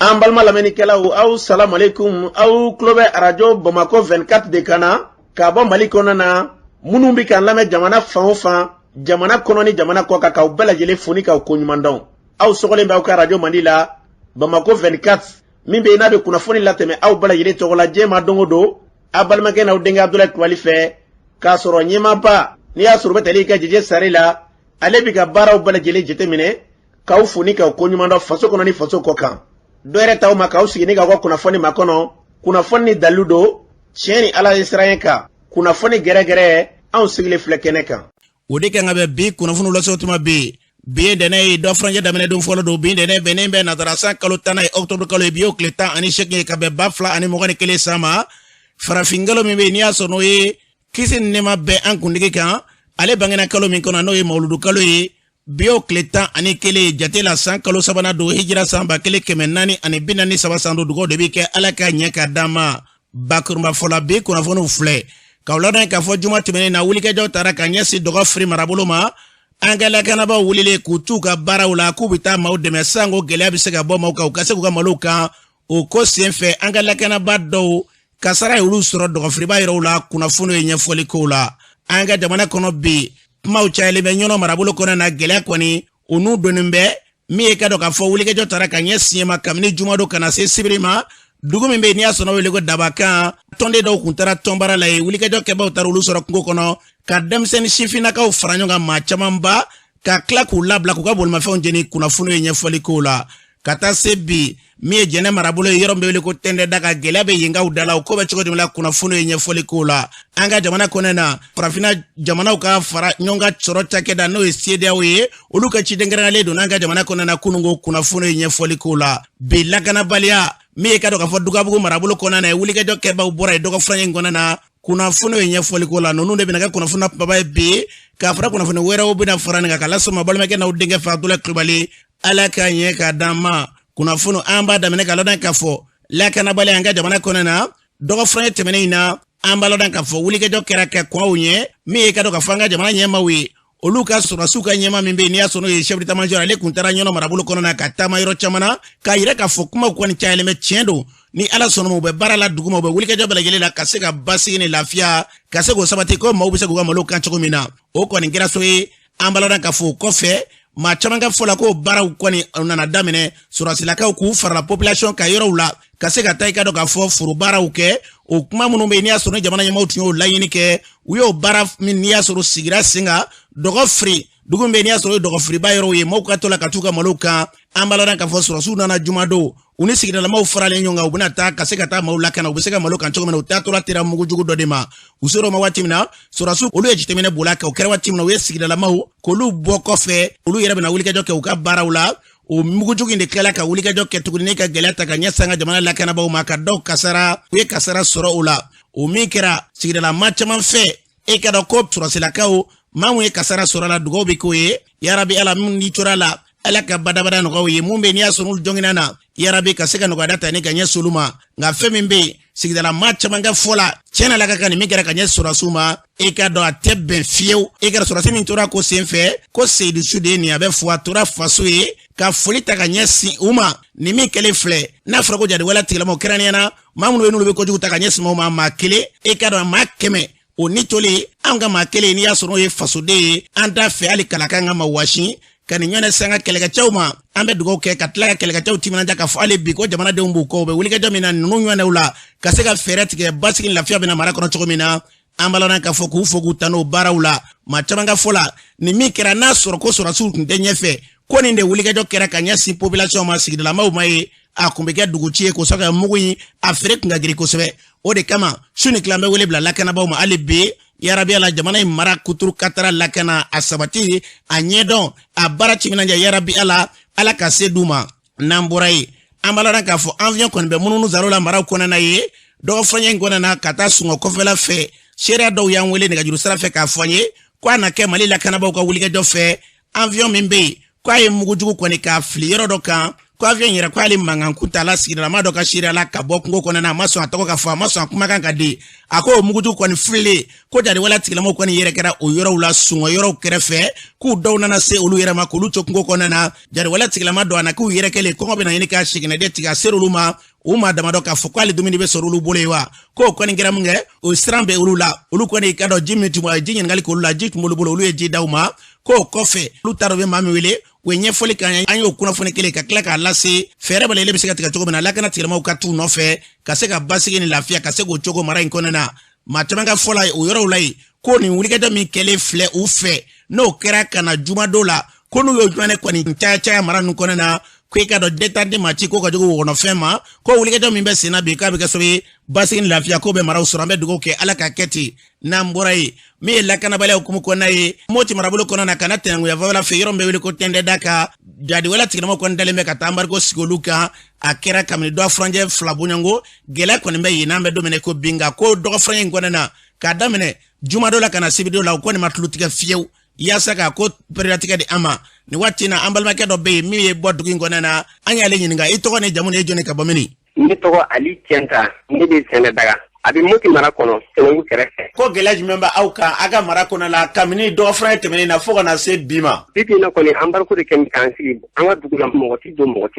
An balma lamɛnnikɛlaw aw salamu alaikum aw tulo bɛ radio Bamako 24 de kan na ka bɔ Mali kɔnɔ na minnu bɛ kan lamɛn jamana fan o fan jamana kɔnɔ ni jamana kɔ kan k'aw bɛɛ lajɛlen foni k'aw ko ɲuman dɔn aw sɔgɔlen bɛ aw ka radio Mandi la Bamako 24 min bɛ n'a bɛ kunnafoni latɛmɛ aw bɛɛ lajɛlen tɔgɔ la diɲɛ ma don o don a balimakɛ n'aw denkɛ Abdulaye Kulibali fɛ k'a sɔrɔ ɲɛmaaba n'i y'a sɔrɔ bɛ tali ka jɛjɛ sari la ale bɛ ka baaraw bɛɛ lajɛlen jateminɛ k'aw foni k'aw ko ɲuman dɔn faso kɔnɔ ni faso kɔ kan dɔwɛrɛ taw ma k'aw sigi ni k'aw ka kunnafoni ma kɔnɔ kunnafoni ni dalilu don tiɲɛ ni ala ye siran kan kunnafoni gɛrɛgɛrɛ anw sigilen filɛ kɛnɛ kan o de kan ka bɛ bi kunnafoni lase tuma bɛ bi dɛnɛ ye dɔ furancɛ daminɛ don fɔlɔ don bi dɛnɛ bɛnnen bɛ natarasa kalo 10 ye octobre kalo ye bi o tile 18 ye ka bɛn 2021 san ma farafin kalo min bɛ n'i y'a sɔrɔ n'o ye kisi ni nɛɛma bɛ an kuntigi kan ale bangena kalo min kɔnɔ n'o ye mawuludu kalo ye bi o tile 11 jate la san kalo sabanan don hijira san 1443 san don dugawu de bɛ kɛ ala ka ɲɛ ka d'an ma bakurunba fɔla bi kunnafoniw filɛ k'aw ladɔn k'a fɔ juma tɛmɛnen na wulikɛjɔw taara ka ɲɛsin dɔgɔ firi marabolo ma an ka lakanabaw wulilen k'u t'u ka baaraw la k'u bɛ taa maaw dɛmɛ sanko gɛlɛya bɛ se ka bɔ maaw kan u ka se k'u ka malow kan o ko senfɛ an ka lakanaba dɔw kasara ye olu sɔrɔ dɔgɔfiriba yɛrɛw la kunnafoniw ye ɲɛfɔli kow la an ka jamana kɔnɔ bi kumaw cayalen bɛ ɲɔnɔ marabolo kɔnɔ na gɛlɛya kɔni o n'u donnen bɛ min ye ka dɔn k'a fɔ wulikɛjɔ taara ka ɲɛsin ma kabini juma don ka na se sibiri ma dugu min bɛ yen n'i y'a sɔrɔ wele ko dabakan tɔnden dɔw kun taara tɔnbara la ye wulikɛjɔ kɛbaw taara olu sɔrɔ kungo kɔnɔ ka denmisɛnnin sifinnakaw fara ɲɔgɔn kan maa camanba ka tila k'u labila k'u ka bolimafɛnw jeni kunnafoniw ye ɲɛfɔli kow la ka taa se bi min ye jɛnɛ marabolo ye yɔrɔ min bɛ wele ko tɛndɛ da ka gɛlɛya bɛ yenkaw da la o ko bɛ cogo di la kunnafoniw ye ɲɛfɔli kow la an ka jamana kɔnɔ na farafinna jamanaw ka fara ɲɔgɔn ka sɔrɔ cakɛda n'o ye CEDEAO ye olu ka ciden kɛrɛnkɛrɛnlen don n'an ka jamana kɔnɔ na kununko kunnafoniw ye ɲɛfɔli kow la bi lakanabaliya min ye ka dɔn k'a fɔ dugabugu marabolo kɔnɔ na ye wulikɛjɔ kɛbaw bɔra ye dɔgɔ furancɛ in kɔnɔ na kunnafoniw ye ɲɛfɔli kow la ninnu de bɛna kɛ kunnafoni kumaba ye bi k'a fɔra kunnafoni wɛrɛw bɛna fara nin kan ka lasɔma balimakɛ n'aw denkɛ fɛ Abdulaye Kulibali ala ka ɲɛ ka d'an ma kunnafoni an b'a daminɛ ka ladɔn k'a fɔ lakanabali an ka jamana kɔnɔ na dɔgɔ furancɛ tɛmɛnen in na an b'a ladɔn k'a fɔ wulikɛjɔ kɛra kɛ kɔnw ɲɛ min ye ka dɔn k'a fɔ an ka jamana ɲɛmaaw ye olu ka sɔrɔsiw ka ɲɛma min bɛ yen n'i y'a sɔrɔ n'o ye chef d'état-major ale kun taara ɲɔnɔ marabolo kɔnɔ na ka taama yɔrɔ caman na k'a yira k'a fɔ kumaw kɔni cayalen bɛ tiɲɛ don ni ala sɔnna ma u bɛ baara la dugu ma u bɛ wulikɛjɔ bɛɛ lajɛlen la ka se ka basigi ni lafiya ka se k'o sabati ko maaw bɛ se k'u ka malo kan cogo min na o kɔni kɛra so ye an b'a ladɔn k'a fɔ o kɔfɛ maa caman ka fɔ la ko baaraw kɔni nana daminɛ sɔrɔsilakaw k'u farala population ka yɔrɔw la ka se ka taa i ka dɔn k'a fɔ foro baaraw kɛ o kuma minnu bɛ yen n'i y'a sɔrɔ jamana ɲɛmaaw tun y'o laɲini kɛ u y'o baara min n'i y'a sɔrɔ sigira sen kan dɔgɔ firi dugu min bɛ yen n'i y'a sɔrɔ o ye dɔgɔfiriba yɔrɔw ye maaw ka to la ka t'u ka malow kan an b'a ladɔn k'a fɔ sɔrɔsiw nana juma don u ni sigidalamaw faralen ɲɔgɔn kan u bɛna taa ka se ka taa maaw lakana u bɛ se ka malo kan cogo min na u taatɔla tera mugu jugu dɔ de ma u ser'o ma waati min na sɔrɔsiw olu ye jateminɛ bɔla kan o kɛra waati min na u ye sigidalamaw k'olu bɔ kɔfɛ olu yɛrɛ bɛna wulikɛjɔ kɛ u ka baaraw la o mugujugu in de tilala ka wulikɛjɔ kɛ tuguni ne ka gɛlɛya ta ka ɲɛsin an ka jamana lakanabaw ma ka dɔw kasara u ye kasara sɔrɔ o la o min kɛra sigidalama caman fɛ e ka dɔn ko sɔrɔsilakaw maa mun ye kasara sɔrɔ la dugawu bɛ k'o ye yarabi ala min n'i tora la ala ka badabada nɔgɔyaw ye mun bɛ n'i y'a sɔrɔ olu jɔngina na yarabi ka se ka nɔgɔya ta ne ka ɲɛ solu ma nka fɛn min bɛ yen sigidala maa caman ka fɔ la tiɲɛna la ka kan nin min kɛra ka ɲɛ sɔrɔsiw ma e ka dɔn a tɛ bɛn fiyewu e kɛra sɔrɔsi min tora ko senfɛ ko Seyidu Su de ye nin a bɛ fɔ a tora faso ye ka foli ta ka ɲɛsin u ma nin min kɛlen filɛ n'a fɔra ko jadiwala tigilamaw kɛrɛnkɛrɛnnenya maa minnu bɛ n'olu bɛ kojugu ta ka ɲɛsin u ma maa kelen e ka dɔn maa 100 o ni toli an ka maa kelen n'i y'a sɔrɔ o ye fasoden ye an t'a fɛ hali kalakan ka ma wasi ka nin ɲɔnɛ san ka kɛlɛkɛcɛw ma an bɛ dugawu kɛ ka tila ka kɛlɛkɛcɛw timinanja k'a fɔ hali bi ko jamanadenw b'u kɔ u bɛ wulikɛjɔ min na ninnu ɲɔnɛw la ka se ka fɛɛrɛ tigɛ basigi lafiya bɛna mara kɔnɔ cogo min na an b'a ladɔn k'a fɔ k'u fo k'u ta n'o baaraw la maa caman ka fɔ la nin min kɛra n'a sɔrɔ ko sɔrɔsiw tun tɛ ɲɛfɛ ko nin de wulikɛjɔ kɛra ka ɲɛsin population ma sigidalamaw ma ye a kun bɛ kɛ duguci ye k'o sɔrɔ ka mugu in a feere kun ka girin kosɛbɛ o de kama su ni tila an bɛ wele bila lakanabaw ma hali bi yarabi ala jamana in mara kuturu katara lakana a sabati a ɲɛdɔn a baara timinanja yarabi ala ka se d'u ma n'an bɔra ye an b'a ladɔn k'a fɔ avion kɔni bɛ mununu zaro la maraw kɔnɔna ye dɔgɔ furancɛ in kɔnɔna na ka taa sungɔ kɔfɛla fɛ seereya dɔw y'an wele nɛgɛjuru sira fɛ k'a fɔ an ye ko a na kɛ Mali lakanabaw ka wulikɛjɔ fɛ avion min bɛ yen ko a ye mugujugu kɔni k'a fili yɔrɔ dɔ kan kwa vyen yira kwa ali mangan kutala sigila ma do ka shira la ka bo kungo kona na maso atoko ka fa maso kuma kan ka di ako mugutu ko ni fili ko jadi wala tigila mo ko ni yere kera o yoro la sungo yoro kerefe ku do na se olu yere ma ko lu to kungo kona na jadi wala tigila ma do na ku yere kele ko be na yini ka shigina de tiga serulu ma uma damado ka fo kwali dumini be sorulu bolewa ko ko ni ngiram nge o strambe ulula ulu ko ni kado jimmi tuma jinyin ngali ko la jit mo lu bolo ulu e ji dawma ko kofe lu tarobe mami wele wenye foli kan anyo kuna fone kele ka klaka lase fere bale lebe sika tika chogo bena lakana tirama ukatu no fe kaseka basige ni lafia kasego chogo mara inkona na matemanga fola o yoro ulai ko ni wulikata mi kele fle ufe no kera kana juma dola ko no yo jwane ko ni chacha mara nkona na kweka do detande machi ko ka jogo wono fema ko wulikata mi be sina be ka be kasobe basige ni lafia ko be mara usurambe dugo ke alaka keti na mborai mi lakana bale hukumu kona ye moti marabulo kona na kanate yangu ya vala fe yorombe wile ko tende daka jadi wala tigama ko ndale ka tambar ko sigoluka akera kamni do franje flabunyango gela ko nembe yinambe do mene ko binga ko do franje ngona na kadamene juma do la kana sibido la ko ne matlutika fiew yasaka ko periatika di ama ni watina ambal make do be mi e boddu ngona na anya le nyinga itoko ne jamune e jone ka bomeni ni to ali tienta ni de sene daga abi muti mara kono senengu kerefe ko gelaj memba auka aga mara kono la kamini do frère temene na foga na se bima bibi na koni ambar ko de kem kansi anga dugula moti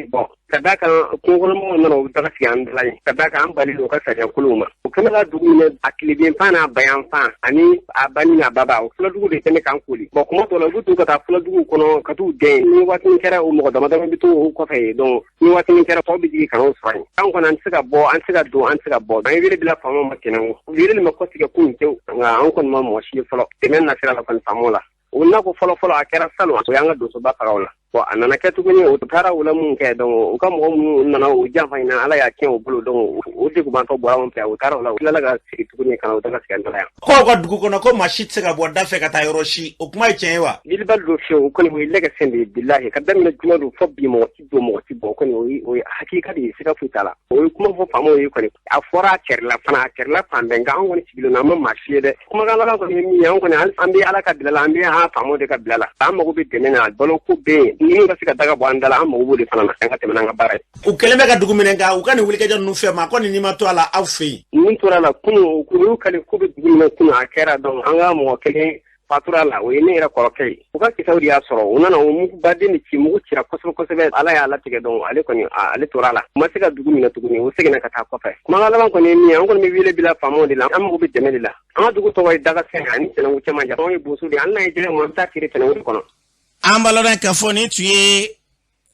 bo kadaka ko ko mo no daga si andalai kadaka ambali do ka saja kuluma kana la dugu ne akilibe pana bayan fa ani abani na baba o fula dugu de tene kan kuli bo kuma to la dugu ka ta fula dugu kono ka tu de ni watin kera o mo dama dama bitu ko fe don ni watin kera ko bi kan o sfai kan ko nan siga bo an siga bo ban wile bila famo makina wile ma ko siga kun te nga an kon mo shi folo temen na sira la kan famola una ko folo akera salwa ko yanga do so ba karawla ko anana ketu ko ni o tara wala mun ke don o kam mo nana o jafa ina ala ya ken o bulu don o de ko ban to bora mon pe o tara wala la ga situ ko ni kan o daga sikan dala ko dugu kono ko mashit sega bo da fe kata yoroshi o kuma chenwa bilbal do show ko ni wi lega sende billahi kadam na juma do fobbi mo tibo ko ni o hakika di sika futala o kuma fo famo yi ko ni afora kerla pande nga on woni sibilo na ma mashiede kuma ga la ko ni mi yan ko ni ambi ala ka bilala ambi ha famo de ka bilala amma ko be temena balo ko be ni nga sika daga bo andala amma ko de fana na nga temena nga bare u keleme ka dugu minenga u kan wuli ke jon nu fe ma ko ni ma to ala afi ni to la kunu kale ko be dugu na kunu akera don anga mo kele fatura la o yene era korokai o ka kisauri ya soro unana o mu badde ni ci mu ci ra koso be ala ya la tige don ale ko ni ale torala ma sika dugu ni o sege na kata ko fe ma ngala ban ko ni mi an ko mi wile bila famo de la am ko be demeli la ama dugu to way daga sen ani tena wuce manja on e bosu de Allah e jere mo ta tire tena wuce kono ambaloda ka foni tuye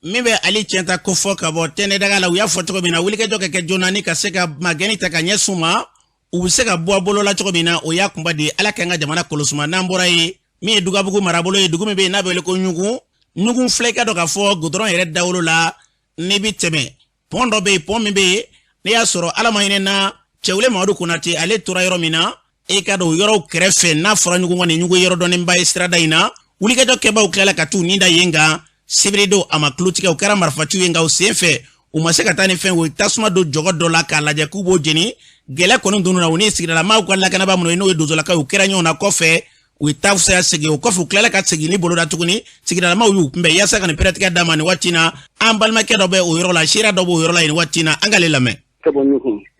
mibe ali chenta ko foka bo tene daga la uya foto ko mina wili ke joke ke jonani ka seka mageni ta ka nyesuma ubiseka bua bolo la choko mina o ya kumba di ala kanga jamana kolosuma nambora yi mi eduga bugu marabolo yi dugu mebe na bele ko nyugu fleka do ka fo godron yere dawlo la nibi teme pondo be pon mebe ne ya soro ala mayne na chewle madu kunati ale tura yoro mina e ka do yoro krefe na fora nyugu ngone nyugu yoro do nemba estrada ina wuli ke do keba uklela katu ninda yenga sibrido ama klutika ukara marfatu yenga usefe umaseka tani fen wo tasuma do jogo do la kala ja kubo jeni gele kono dunu na woni sigira la ma ko la kana ba mo no do zola ka ukera nyona kofe we tafsa sege o kofu klela ka sege ni bolo da tukuni sigira la ma yu mbe yasa kan peretika dama ni watina ambal ma ke do be o yoro la shira do bo yoro la ni watina angale la me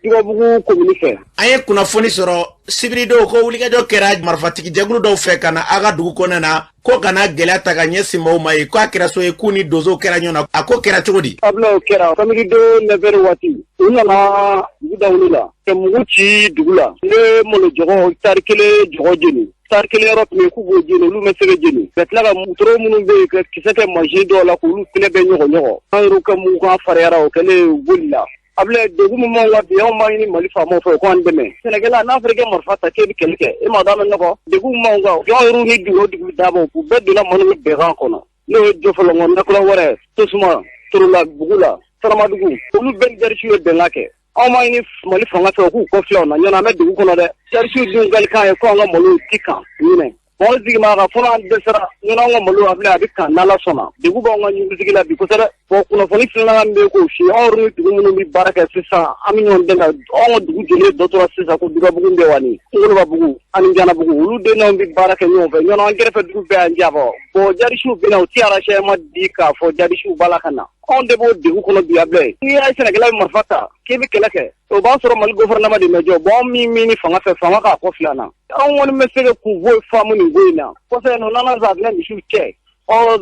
igo bugu communiquer aye kuna foni soro sibrido ko wuli ke do kera marfatiki jaglu do fe kana aga dugu kona na ko kana gele ta ga nyesi mo mai ko akira so e kuni dozo kera nyona ako kera chodi ablo kera family do never wati una na gudawula kemuchi dugula le molo jogo tarkele jogo jeni tarkele Europe me ku go jeni lu mesere jeni betlaga mutro munu be kisete maji do la ko lu kele be nyogo ayru kamu ko farera o kele bulla able degu mo wadi o mani malifa mo fo ko andeme senegala na afrique morfata ke bi kelke e madame nako degu mo nga yo ru ni dugo digu dabo ku bedula mo ni be ran kono no jofolo ngon naklo wore tusma turula bugula saramadugu lu ben jarci de ngake o mani malifa nga fo ku ko flo na nyona me degu kono de jarci dungal ka ko nga mo lu tika ni Mozi ma ga fona desera nyona ngo molo abla abika nala sona degu ba ngo nyu sigila bi ko sara bon kunnafoni filanan bɛ k'o si anw ni dugu minnu bɛ baara kɛ sisan an bɛ ɲɔgɔn dɛmɛ anw ka dugu joli dɔtɔrɔ sisan ko dugabugu bɛ wa ni Ngolobabugu ani Janabugu olu de n'anw bɛ baara kɛ ɲɔgɔn fɛ ɲɔgɔn an kɛrɛfɛ dugu bɛɛ y'an jabɔ bon jarisiw bɛ na u ti arrangement di k'a fɔ jarisiw b'a la ka na anw de b'o degun kɔnɔ bi a bɛɛ n'i y'a ye sɛnɛkɛla bɛ marifa ta k'i bɛ kɛlɛ kɛ o b'a sɔrɔ Mali gouvernement de ma jɔ bon anw min ni fanga fɛ fanga k'a kɔ filɛ an na anw kɔni bɛ se ka k'u bɔ faamu nin ko in na kɔfɛ ninnu n'an ka Zafinɛ misiw cɛ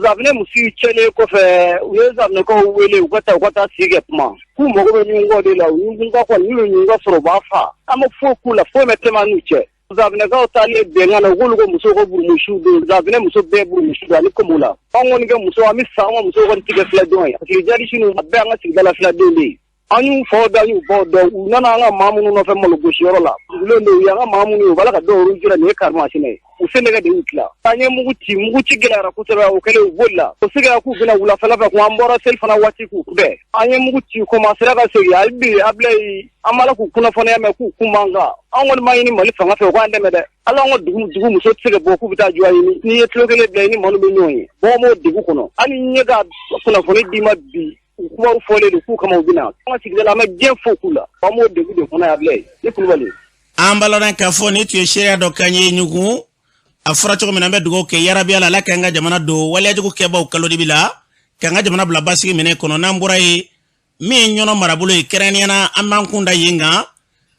Zafinɛ misiw cɛlen kɔfɛ u ye Zafinɛkaw wele u ka taa sigi kɛ kuma k'u mago bɛ ɲɔgɔn de la u ɲɔgɔn kɔni n'u ye ɲɔgɔn sɔrɔ u b'a fa an ma foyi k'u la foyi ma tɛmɛ n'u cɛ Zafinɛkaw taalen bɛnkan na u k'olu ko musow ko burumusiw don Zafinɛ muso bɛɛ burumusiw don ani komo la anw kɔni kɛ muso an bɛ sa an ka musow kɔni tigɛ filadenw ye parce que jarisi ninnu a bɛɛ an ka sigida la filadenw de ye an y'u fɔ da y'u bɔ dɔn u nana an ka maa minnu nɔfɛ malo gosiyɔrɔ la dugulen don u y'an ka maa minnu ye u b'a la ka dɔw olu jira nin ye karimasina ye u sɛnɛkɛ de y'u tila an ye mugu ci gɛlɛyara kosɛbɛ o kɛlen u bolila o sigila k'u bɛna wulafɛla fɛ ko an bɔra seli fana waati k'u bɛɛ an ye mugu ci komansera ka segin hali bi Abilaye an b'a la k'u kunnafoniya mɛn k'u kun b'an kan an kɔni b'a ɲini Mali fanga fɛ u k'an dɛmɛ dɛ hali an ka dugu muso tɛ se ka bɔ k'u bɛ taa jɔ ɲini n'i ye kilo kelen bila i ni Mali bɛ ɲɔgɔn ye bɔn m'o degun kɔnɔ hali ɲɛ ka kunnafoni d'i ma bi kumaw fɔlen don k'u kama u bɛna an ka sigida la an bɛ diɲɛ fo k'u la an m'o degun de kɔnɔ Abilaye ne Kulubali an balona k'a fɔ ni tun ye seereya dɔ kan ye ɲugun a fɔra cogo min na an bɛ dugawu kɛ yarabi Ala ala k'an ka jamana don waliyajugu kɛbaw kalodibi la k'an ka jamana bila basigi minɛ kɔnɔ n'an bɔra ye min ye ɲɔnɔ marabolo ye kɛrɛnkɛrɛnnenya an b'an kun da yen kan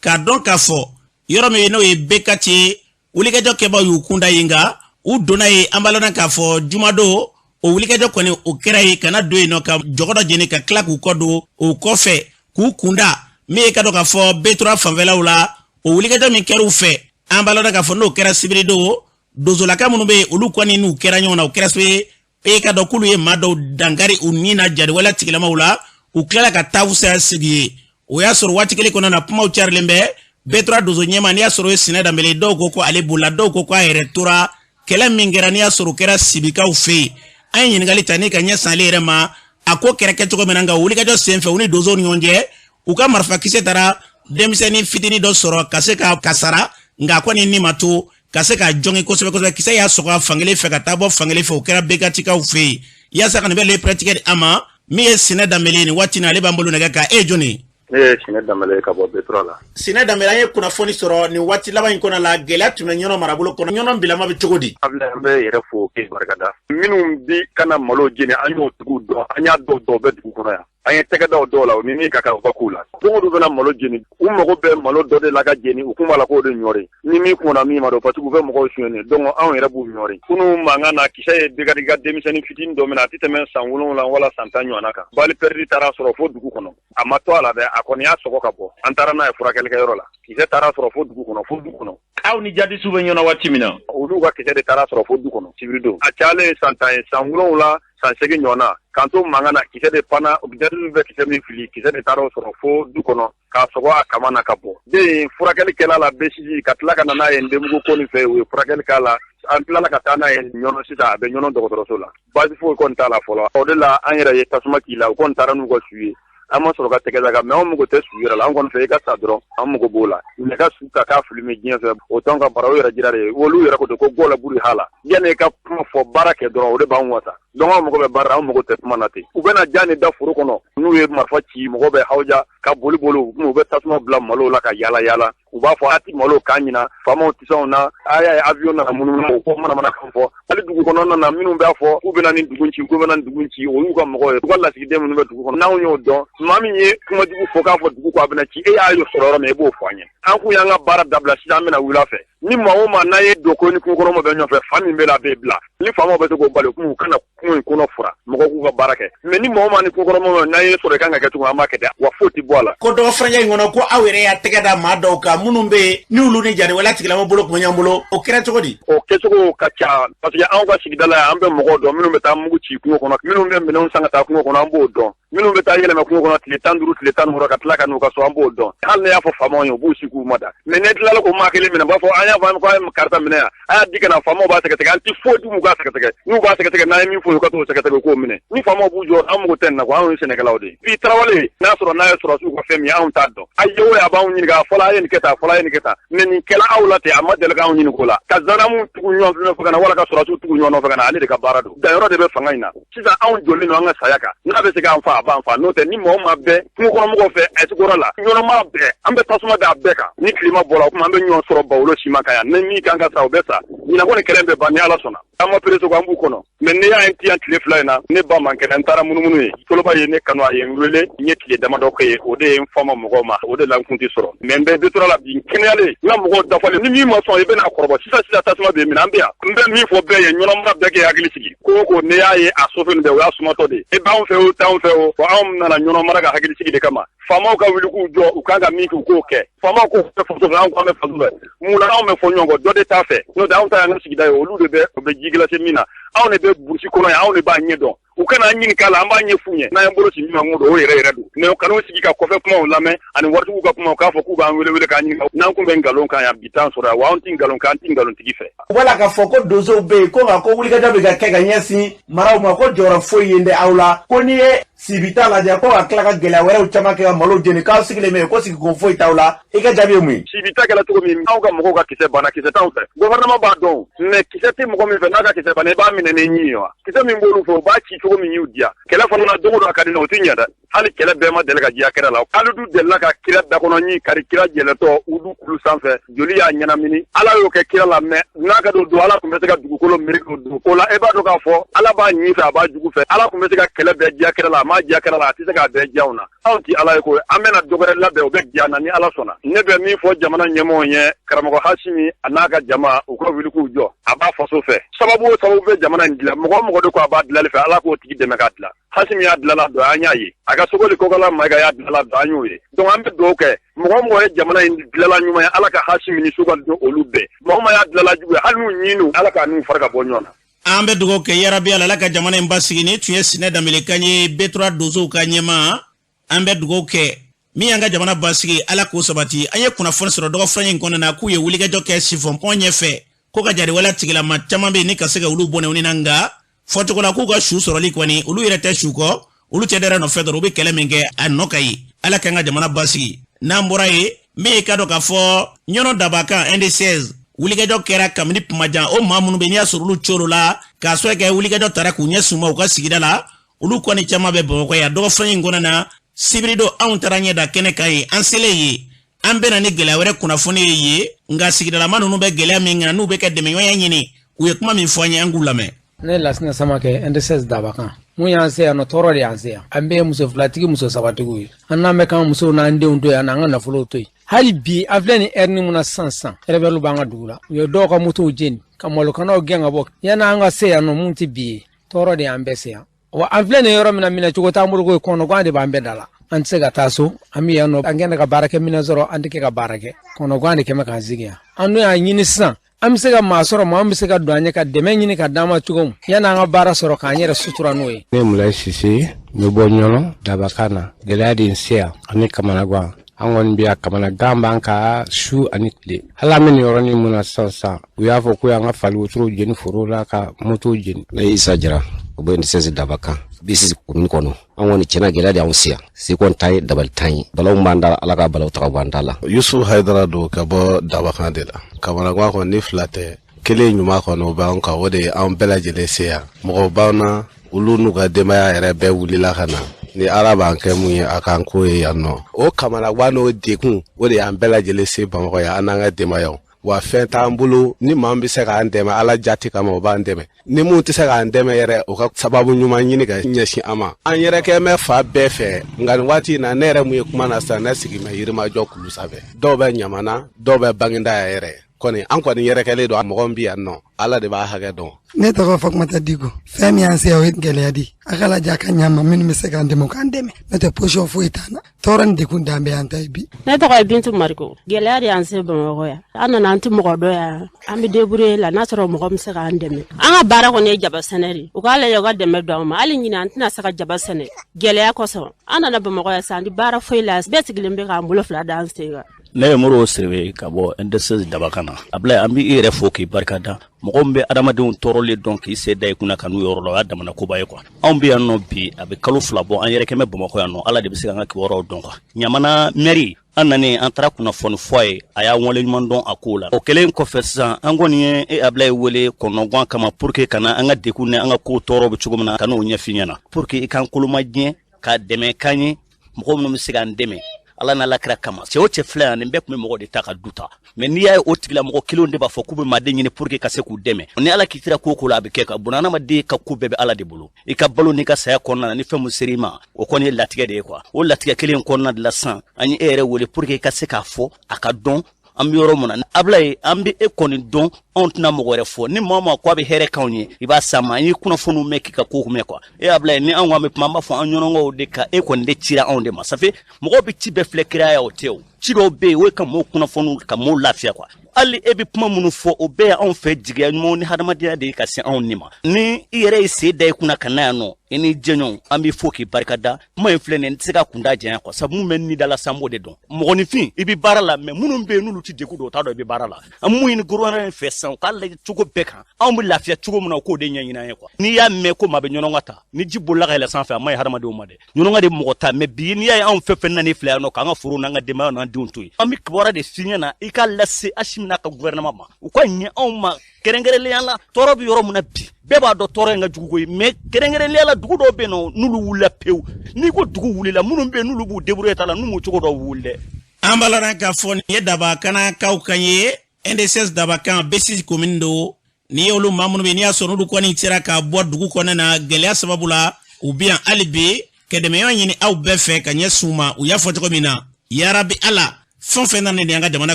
k'a dɔn k'a fɔ yɔrɔ min n'o ye Bekati ye wulikɛjɔ kɛbaw y'u kun da yen kan u donna ye an balona k'a fɔ jumadon o wulikɛjɔ kɔni o kɛra ye kana don yen nɔ ka jɔgɔ dɔ jeni ka tila k'u kɔ don o kɔfɛ k'u kunda min ye ka dɔn k'a fɔ Betura fanfɛlaw la o wulikɛjɔ min kɛra u fɛ an balona k'a fɔ n'o kɛra sibiridon dozolaka minnu bɛ olu kɔni n'u kɛra ɲɔgɔn na u kɛra se e ka dɔn k'olu ye maa dɔw dankari u ni na jariwala tigilamaw la u tilala ka taa fusaya sigi ye o y'a sɔrɔ waati kelen kɔnɔ na kumaw carilen bɛ Betura dozo ɲɛma n'i y'a sɔrɔ o ye Sinɛ Danbele dɔw ko ko ale bolila dɔw ko ko a yɛrɛ tora kɛlɛ min kɛra n'i y'a sɔrɔ o kɛra sibikaw fɛ yen an ye ɲininkali ta ne ka ɲɛ san ale yɛrɛ ma a ko kɛra kɛcogo min na nka wulikɛjɔ senfɛ u ni dozow ni ɲɔgɔn cɛ u ka marifakisɛ taara denmisɛnnin fitinin dɔ sɔrɔ ka se ka kasara nka a kɔni ni ma to ka se ka jɔnge kosɛbɛ kosɛbɛ kisɛ y'a sɔgɔ fankelen fɛ ka taa bɔ fankelen fɛ o kɛra Bekatikaw fɛ yen yaasa ka nin bɛ le pratique a ma min ye Sinɛ Danbele nin waati in ale b'an bolo nɛgɛ kan e jɔnni ne ye Sinɛ Danbele ka bɔ Betura la Sinɛ Danbele an ye kunnafoni sɔrɔ nin waati laban in kɔnɔ la gɛlɛya tun bɛ ɲɔnɔ marabolo kɔnɔ ɲɔnɔ bilama bɛ cogo di Abilaye an bɛ yɛrɛ fo k'i barikada minnu bi kana malo jeni an y'o dugu dɔn an y'a dɔw bɛ dugu kɔnɔ yan an ye tɛgɛ da o dɔw la o ni min ka kan u ka k'u la don o don bɛna malo jeni u mago bɛ malo dɔ de la ka jeni u kun b'a la k'o de ɲɔri ni min kunna min ma dɔn parce que u bɛ mɔgɔw suyɛni donc anw yɛrɛ b'u ɲɔri kunu mankan na kisɛ ye Bekati ka denmisɛnnin fitinin dɔ minɛ a tɛ tɛmɛ san 7 wala san 10 ɲɔgɔnna kan bali perdue taara sɔrɔ fo dugu kɔnɔ a ma to a la dɛ a kɔni y'a sɔgɔ ka bɔ an taara n'a ye furakɛlikɛyɔrɔ la kisɛ taara sɔrɔ fo dugu kɔnɔ aw ni jadisiw bɛ ɲɔgɔn waati min na olu ka kisɛ de taara sɔrɔ fo du kɔnɔ sibiridon a cayalen san 10 ye san 7 san 8 ɲɔgɔnna k'an to mankan na kisɛ de panna jadisiw bɛ kisɛ min fili kisɛ de taara sɔrɔ fo du kɔnɔ k'a sɔgɔ a kama na ka bɔ den furakɛlikɛla la besiji ka tila ka na n'a ye ndenmugu ko nin fɛ u ye furakɛli k'a la an tilala ka taa n'a ye ɲɔnɔ sisan a bɛ ɲɔnɔ dɔgɔtɔrɔso la basi foyi kɔni t'a la fɔlɔ o de la an yɛrɛ ye tasuma k'i la u kɔni taara n'u ka su ye an ma sɔrɔ ka tɛgɛ da kan mais an mago tɛ su yɛrɛ la an kɔni fɛ i ka sa dɔrɔn an mago b'o la mais ka su ta k'a filmer diɲɛ fɛ o t'anw ka baara o yɛrɛ jira de ye olu yɛrɛ ko ten ko gɔ la buri ha la yanni i ka kuma fɔ baara kɛ dɔrɔn o de b'an wasa donc an mago bɛ baara an mago tɛ kuma na ten u bɛna ja ni da foro kɔnɔ n'u ye marifa ci mɔgɔ bɛ hawja ka boli u bɛ tasuma bila malo la ka yaala yaala u b'a fɔ a ti malo k'an ɲina faamaw tɛ sɔn na a y'a ye avion nana munumunu o ko manamanakan fɔ hali dugu kɔnɔna na minnu b'a fɔ k'u bɛna nin dugu ci k'u bɛna nin dugu ci o y'u ka mɔgɔ ye u ka lasigiden minnu bɛ dugu kɔnɔ n'anw y'o dɔn maa min ye kumajugu fɔ k'a fɔ dugu ko a bɛna ci e y'a sɔrɔ yɔrɔ min i b'o fɔ an ye an kun y'an ka baara dabila sisan an bɛna wula fɛ ni maa o maa n'a ye don ko ni kungokɔnɔma bɛ ɲɔgɔn fɛ fa min bɛ la a bɛ bila ni faamaw bɛ se k'o bali k'u kana kungo in kɔnɔ fura mɔgɔ k'u ka baara kɛ mais ni maa o maa ni kungokɔnɔma n'a ye sɔrɔ i kan ka kɛ cogo an b'a kɛ dɛ wa foyi tɛ bɔ a la ko dɔgɔ faraɲa in kɔnɔ ko aw yɛrɛ y'a tɛgɛ da maa dɔw kan minnu bɛ yen ni olu ni jariwala tigilama bolo kun bɛ ɲɔgɔn bolo o kɛra cogo di o kɛcogo ka ca parce que anw ka sigida la an bɛ mɔgɔw dɔn minnu bɛ taa mugu ci kungo kɔnɔ minnu bɛ minɛnw san ka taa kungo kɔnɔ an b'o dɔn minnu bɛ taa yɛlɛma kungo kɔnɔ tile 10 duuru tile 16 ka tila ka n'u ka so an b'o dɔn hali ne y'a fɔ faamaw ye u b'u sigi u ma da mais ne tilala ko maa kelen minɛ b'a fɔ an y'a fɔ an ko an ye karisa minɛ yan a y'a di ka na faamaw b'a sɛgɛsɛgɛ an ti foyi d'u ka sɛgɛsɛgɛ n'u b'a sɛgɛsɛgɛ n'an ye min fɔ u ka t'o sɛgɛsɛgɛ k'o minɛ ni faamaw b'u jɔ an mago tɛ nin na quoi anw ye sɛnɛkɛlaw de ye bi Tarawele n'a sɔrɔ n'a ye sɔrɔsiw ka fɛn min anw t'a dɔn a ye o ye a b'anw ɲininka a fɔla a ye nin kɛ tan a fɔla a ye nin kɛ tan mais nin kɛla aw la ten a ma deli k'anw ɲininka o la ka zanamu tugu ɲɔgɔn nɔfɛ ka na wala ka sɔrɔsiw tugu ɲɔgɔn nɔfɛ ka na ale de ka baara don danyɔrɔ de bɛ fanga in na sisan anw jɔlen don an ka saya kan n'a bɛ se k'an fa a b'an fa n'o tɛ ni mɔgɔ ma bɛɛ kungokɔnɔmɔgɔw fɛ ɛsikɔrɔ la ɲɔnɔma bɛɛ an bɛ tasuma da a bɛɛ kan ni tilema bɔra o kuma an bɛ ɲɔgɔn sɔrɔ bawolo siman kan yan ni min kan ka sa o bɛ sa ɲinan ko ni kɛlɛ bɛ ban ni Ala sɔnna an ma perese ko an b'u kɔnɔ mais ne y'a ye tiyan tile 2 in na ne ba man kɛnɛ n taara munumunu ye Toloba ye ne kanu a ye n wele n ye tile damadɔ kɛ ye o de ye n fama mɔgɔw ma o de la n kun tɛ sɔrɔ mais n bɛ détora la bi n kɛnɛyalen n ka mɔgɔw dafalen ni min ma sɔn i bɛna kɔrɔbɔ sisan tasuma bɛ minɛ an bɛ yan n bɛ min fɔ bɛɛ ye ɲɔnɔma bɛɛ kɛ hakili sigi ko ne y'a ye a sofe nin bɛɛ o y'a sumatɔ de e b'anw fɛ o t'anw fɛ o wa anw nana ɲɔnɔmara ka hakili sigi de kama faamaw ka wuli k'u jɔ u kan ka min kɛ u k'o kɛ faamaw k'o fɛ faso fɛ anw k'an bɛ faso fɛ mun na anw bɛ fɔ ɲɔgɔn kɔ dɔ de t'a fɛ n'o tɛ anw ta y'an ka sigida ye olu de bɛ ji gilase min na anw de bɛ burusi kɔnɔ yan anw de b'a ɲɛ dɔn u kana ɲini k'a la an b'a ɲɛ f'u ɲɛ n'an ye bolo ci min ma o yɛrɛ yɛrɛ don mais kan'u sigi ka kɔfɛ kumaw lamɛn ani waritigiw ka kumaw k'a fɔ k'u b'an wele k'an ɲininka n'an kun bɛ nkalon kan yan bi t'an sɔrɔ yan wa anw ti nkalon kan an ti nkalontigi fɛ wala k'a fɔ ko donsow bɛ yen ko nka ko wulikajɔ bɛ ka kɛ ka ɲɛsin maraw ma ko jɔyɔrɔ foyi ye tɛ aw la ko n'i ye sibita lajɛ ko ka tila ka gɛlɛya wɛrɛw caman kɛ ka malo jeni k'aw sigilen bɛ ko sigi ko foyi t'aw la i ka jaabi ye mun ye sibita kɛla cogo min anw ka mɔgɔw ka kisɛ banna kisɛ t'anw fɛ gouvernement b'a dɔn mais kisɛ tɛ mɔgɔ min fɛ n'a ka kisɛ banna i b'a minɛ ni ɲi ye wa kisɛ min b'olu fɛ u b'a ci cogo min y'u diya kɛlɛ fana na dogo dɔ a ka di na o tɛ ɲɛ dɛ hali kɛlɛ bɛɛ ma deli ka diya kɛra la hali du delila ka kira dakɔnɔ ɲi kari kira jɛlɛtɔ udu kulu sanfɛ joli y'a ɲɛnamini ala y'o kɛ kira la mais n'a ka don ala tun bɛ se ka dugukolo miiri o don o la e b'a dɔn k'a fɔ ala b'a ɲi fɛ a b'a jugu fɛ ala tun bɛ se ka kɛlɛ bɛɛ diya kɛra la a ma diya kɛra la a tɛ se k'a bɛɛ diya na anw ti ala ye ko an bɛna dɔgɔrɛ labɛn o bɛ diya na ni ala sɔnna ne bɛ min fɔ jamana ɲɛmɔgɔw ye karamɔgɔ Hasimi a n'a ka jama u ka wuli k'u jɔ a b'a faso fɛ sababu o sababu bɛ jamana in dilan mɔgɔ mɔgɔ de ko a b'a dilanli fɛ ala k'o tigi dɛmɛ k'a dilan Hasimi y'a dilanla dɔn an y'a ye a ka sogoli kokala Mayiga y'a dilanla dɔn an y'o ye donc an bɛ dugawu kɛ mɔgɔ mɔgɔ ye jamana in dilanla ɲuman ye ala ka Hasimi ni sogoli don olu bɛɛ mɔgɔ ma y'a dilanla jugu ye hali n'u ɲin'u ala k'a n'u fara ka bɔ ɲɔgɔn na an bɛ dugawu kɛ yarabi ala ka jamana in basigi ni tun ye Sinɛ Danbɛlɛkan ye B3 donsow ka ɲɛma an bɛ dugawu kɛ min y'an ka jamana basigi ala k'o sabati an ye kunnafoni sɔrɔ dɔgɔfɛn in kɔnɔna na k'u ye wulikajɔ kɛ sifɔnpɔn ɲɛfɛ ko ka jariwala tigilama caman bɛ yen ni ka se ka olu bɔnɛ u ni na nka fɔcogo la k'u ka su sɔrɔli kɔni olu yɛrɛ tɛ su kɔ olu tɛ dɛrɛ nɔfɛ dɔrɔn u bɛ kɛlɛ min kɛ a nɔ ka ye ala k'an ka jamana basigi n'an bɔra ye min ye ka dɔn k'a fɔ ɲɔnɔ dabakan ND16 wulikajɔ kɛra kabini kumajan o maa minnu bɛ n'i y'a sɔrɔ olu coro la k'a sɔrɔ kɛ wulikajɔ taara k'u ɲɛ suma u ka sigida la olu kɔni caman bɛ Bamakɔ yan dɔgɔfɛn in kɔnɔna na sibiri don anw taara ɲɛ da kɛnɛ kan ye an selen ye an bɛna ni gɛlɛya wɛrɛ kunnafoni ye nka sigidalama ninnu bɛ gɛlɛya min kan n'u bɛ ka dɛmɛɲɔgɔnya ɲini u ye kuma min fɔ an ye an k'u lamɛn ne Lasina Samakɛ ND16 dabakan mun y'an se yan nɔ tɔɔrɔ de y'an se yan an bɛɛ ye muso filatigi muso sabatigiw ye an n'an bɛ kan musow n'an denw to yan n'an ka nafolow to yen hali bi an filɛ ni ɛri mun na sisan rebɛliw b'an ka dugu la u ye dɔw ka motow jeni ka malokanaw gɛn ka bɔ yanni an ka se yan nɔ mun tɛ bi ye tɔɔrɔ de y'an bɛɛ se yan wa an filɛ nin yɔrɔ min na minɛ cogo t'an bolo ko ye kɔnɔ ko an de b'an bɛɛ da la an tɛ se ka taa so an bɛ yan nɔ an kɛn ka baarakɛ minɛ sɔrɔ an tɛ kɛ ka baara kɛ kɔnɔ ko an de kɛmɛ k'an sigi yan an dun y'a ɲini sisan an bɛ se ka maa sɔrɔ maa an bɛ se ka don an ɲɛ ka dɛmɛ ɲini ka d'an ma cogo min yanni an ka baara sɔrɔ k'an yɛrɛ sutura n'o ye. ne ye Mulayi Sise n bɛ bɔ ɲɔnɔ dabakan na gɛlɛya de n se yan ani kamanagan an kɔni bɛ yan kamanagan b'an ka su ani tile hali an bɛ nin yɔrɔnin mun na sisan u y'a fɔ ko y'an ka fali wotoro jeni foro la ka moto jeni. ne ye Isa Jara o bɛ ND16 dabakan bisi commune kɔnɔ an kɔni tiɲɛna gɛlɛya de y'anw se yan se kɔni ta ye dabali tan ye balaw b'an da la ala ka balaw taga b'an da la. Yusuf Haidara don ka bɔ dabakan de la kamanagan kɔni ni fila tɛ kelen ɲuman kɔni o b'an kan o de ye an bɛɛ lajɛlen se yan mɔgɔ b'an na olu n'u ka denbaya yɛrɛ bɛɛ wulila ka na ni ala b'an kɛ mun ye a k'an ko ye yan nɔ o kamanagan n'o dekun o de y'an bɛɛ lajɛlen se Bamakɔ yan an n'an ka denbayaw wa fɛn t'an bolo ni maa min bɛ se k'an dɛmɛ ala jati kama o b'an dɛmɛ ni mun tɛ se k'an dɛmɛ yɛrɛ o ka sababu ɲuman ɲini ka ɲɛsin an ma an yɛrɛ kɛ mɛ fa bɛɛ fɛ nka nin waati in na ne yɛrɛ mun ye kuma na sisan ne sigi mɛ yirimajɔ kulu sanfɛ dɔw bɛ ɲamana dɔw bɛ Baginda yɛrɛ kɔni an kɔni yɛrɛkɛlen don mɔgɔ min bi yan nɔ ala de b'a hakɛ dɔn. Ne tɔgɔ Fatumata Diko. Fɛn min y'an se o ye gɛlɛya di. A ka lajɛ a ka ɲɛ ma minnu bɛ se k'an dɛmɛ k'an dɛmɛ. N'o tɛ position foyi t'an na. Tɔɔrɔ ni degun dan bɛ y'an ta ye bi. Ne tɔgɔ ye Bintu Mariko. Gɛlɛya de y'an se Bamakɔ yan. An nana an tɛ mɔgɔ dɔ yan. An bɛ débrouiller la n'a sɔrɔ mɔgɔ min se k'an dɛmɛ. An ka baara kɔni ye jaba sɛnɛ de. U k'a lajɛ u ka dɛmɛ don an ma. Hali ɲina an tɛna se ka jaba sɛnɛ. Gɛlɛya kosɔn. An nana Bamakɔ yan san di baara foyi la. Bɛɛ sigilen bɛ k'an bolo fila d'an sen kan. Ne ye Moro Siribe ka bɔ NDC Dabakana. Ablaye an b'i yɛrɛ fo k'i barikada. Mɔgɔ min bɛ adamadenw tɔɔrɔlen dɔn k'i se da i kunna ka n'u yɔrɔ la o y'a damana koba ye quoi. Anw bɛ yan nɔ bi a bɛ kalo 2 bɔ an yɛrɛ kɛmɛ Bamakɔ yan nɔ Ala de bɛ se k'an ka kibaruyaw dɔn quoi. Ɲamana mairie an nanen an taara kunnafoni fɔ a ye a y'a waleɲuman dɔn a ko la. O kɛlen kɔfɛ sisan an kɔni ye Ablaye wele kɔnɔguwan kama pour que kana an ka degun ni an ka ko tɔɔrɔ bɛ cogo min na ka n'o ɲɛf'i ɲɛna pour que i k'an kolomajɛ ka dɛmɛ k'an ye mɔgɔ minnu bɛ se k'an dɛmɛ. Ala n'a lakira kama cɛ o cɛ filɛ yan nin bɛɛ tun bɛ mɔgɔ de ta ka du ta mais n'i y'a ye o tigila mɔgɔ kelenw de b'a fɔ k'u bɛ maaden ɲini pour que ka se k'u dɛmɛ ni Ala k'i tira ko la a bɛ kɛ ka buna adamaden ka ko bɛɛ bɛ Ala de bolo i ka balo n'i ka saya kɔnɔna na ni fɛn mun ser'i ma o kɔni ye latigɛ de ye quoi o latigɛ kelen kɔnɔna de la sisan an ye e yɛrɛ wele pour que i ka se k'a fɔ a ka dɔn an bɛ yɔrɔ mun na Ablaye an bɛ e kɔni dɔn anw tɛna mɔgɔ wɛrɛ fɔ ni maa ma ko a bɛ hɛrɛ k'anw ye i b'a s'a ma an ye kunnafoniw mɛn k'i ka ko mɛn quoi e Ablaye ni anw an bɛ kuma an b'a fɔ an ɲɔnɔngɔw de ka e kɔni de cira anw de ma ça fait mɔgɔw bɛ ci bɛɛ filɛ kiraya o tɛ o ci dɔw bɛ yen o ye ka mɔgɔw kunnafoniw ka mɔgɔw lafiya quoi hali e bɛ kuma minnu fɔ o bɛɛ y'anw fɛ jigiya ɲumanw ni hadamadenya de ye ka se anw ni ma ni i yɛrɛ ye sen da i kunna ka na yan nɔ i ni jɛɲɔgɔnw an b'i fo k'i barikada kuma in filɛ nin ye n tɛ se ka kunda janya quoi sabu mun bɛ ni dala san b'o de dɔn mɔgɔninfin i bɛ baara la mais minnu bɛ yen n'olu tɛ degun dɔn o t'a dɔn i bɛ baara la an mun ɲini gouvernement fɛ sisan u k'a lajɛ cogo bɛɛ kan anw bɛ lafiya cogo min na o k'o de ɲɛɲini an ye quoi n'i y'a mɛn ko maa bɛ ɲɔnɔnka ta ni ji bolila ka yɛlɛ sanfɛ a ma ɲi hadamadenw ma dɛ ɲɔnɔnka de mɔgɔ ta mais bi n'i y'a ye anw fɛn fɛn nana i filɛ yan nɔ k'an ka forow n'an ka denbaya n'an denw to yen an bɛ kibaruya de f'i ɲɛna i k'a lase Asimi n'a ka gouvernement ma u ka ɲɛ anw ma kɛrɛnkɛrɛnnenya la tɔɔrɔ bɛ yɔrɔ min na bi bɛɛ b'a dɔn tɔɔrɔ in ka jugu koyi mais kɛrɛnkɛrɛnnenya la dugu dɔw bɛ yen nɔ n'olu wulila pewu n'i ko dugu wulila minnu bɛ yen n'olu b'u débrouiller ta la n'u m'o cogo dɔ wuli dɛ. An balala k'a fɔ nin ye Dabakana kaw kan ye NDC Dabakan B6 commune do n'i y'olu maa minnu bɛ yen n'i y'a sɔrɔ n'olu kɔni sera ka bɔ dugu kɔnɔna na gɛlɛya sababu la u bɛ yan hali bi ka dɛmɛɲɔgɔn ɲini aw bɛɛ fɛ ka ɲɛsin u ma u y'a fɔ cogo min na yarabi Ala fɛn fɛn nana ni an ka jamana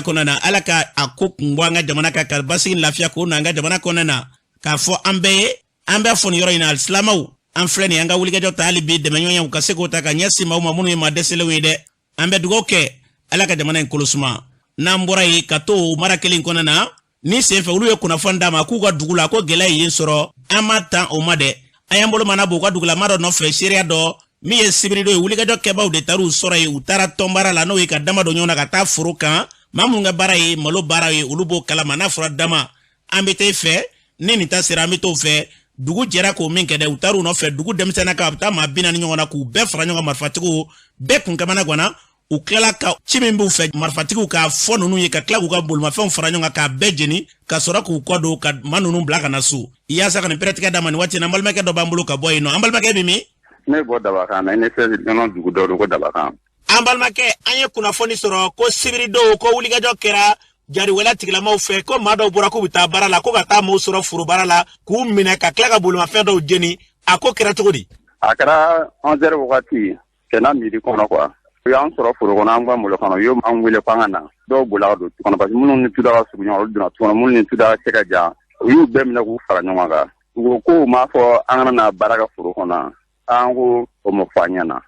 kɔnɔna na Ala ka a ko kun bɔ an ka jamana kan ka basigi lafiya ko n'an ka jamana kɔnɔna na k'a fɔ an bɛɛ ye an bɛ fɔ nin yɔrɔ in na alisilamɛw an filɛ nin an ka wulikajɔ ta hali bi dɛmɛɲɔgɔn u ka se k'o ta ka ɲɛsin maaw ma minnu ye maa dɛsɛlenw ye dɛ an bɛ dugawu kɛ Ala ka jamana in kolosuma n'an bɔra yen ka to o mara kelen kɔnɔna na ni senfɛ olu ye kunnafoni d'a ma k'u ka dugu la ko gɛlɛya ye sɔrɔ an ma tan o ma dɛ an y'an bolo mana bɔ u ka dugulama dɔ nɔfɛ seereya dɔ min ye sibirido ye wulikajɔ kɛbaw de taara u sɔrɔ yen u taara tɔnbaara la n'o ye ka dama dɔ ɲɔgɔn na ka taa foro kan maa minnu ka baara ye malo baara ye olu b'o kalama n'a fɔra dama an bɛ taa fɛ ni nin ta sera an bɛ t'o fɛ dugu jɛra k'o min kɛ dɛ u taara u nɔfɛ dugu denmisɛnnin kan a bɛ taa maa 40 ɲɔgɔn na k'u bɛɛ fara ɲɔgɔn marifatigiw bɛɛ kun kamana ganna u tilala ka ci min b'u fɛ marifatigiw k'a fɔ ninnu ye ka tila k'u ka bolimafɛnw fara ɲɔgɔn kan k'a bɛɛ jeni ka sɔrɔ k'u kɔ don ka maa ninnu bila ka na so i yaasa ka nin pɛrɛtigɛ d'a ma nin waati in na an balimakɛ dɔ b'an bolo ka bɔ yen nɔ an balimakɛ bɛ min. Ne bɔ Dabakan na ne fɛ nɔnɔ dugu dɔ ko Dabakan. An balimakɛ an ye kunnafoni sɔrɔ ko sibirido ko wulikajɔ kɛra jariwɛla tigilamaw fɛ ko maa dɔw bɔra k'u bɛ taa baara la ko ka taa maaw sɔrɔ foro baara la k'u minɛ ka tila ka bolimafɛn dɔw jeni a ko kɛra cogo di. A kɛra 11h wagati kɛnɛ midi kɔnɔ quoi. U y'an sɔrɔ foro kɔnɔ an ka malo kɔnɔ u y'an wele k'an ka na dɔw bolila ka don tu kɔnɔ parce que minnu ni tu daga sugu ɲɔgɔn olu donna tu kɔnɔ minnu ni tu daga cɛ ka jan u y'u bɛɛ minɛ k'u fara ɲɔgɔn kan u ko k'u m'a fɔ an kana na baara kɛ foro kɔnɔ an ko o ma fɔ an ɲɛna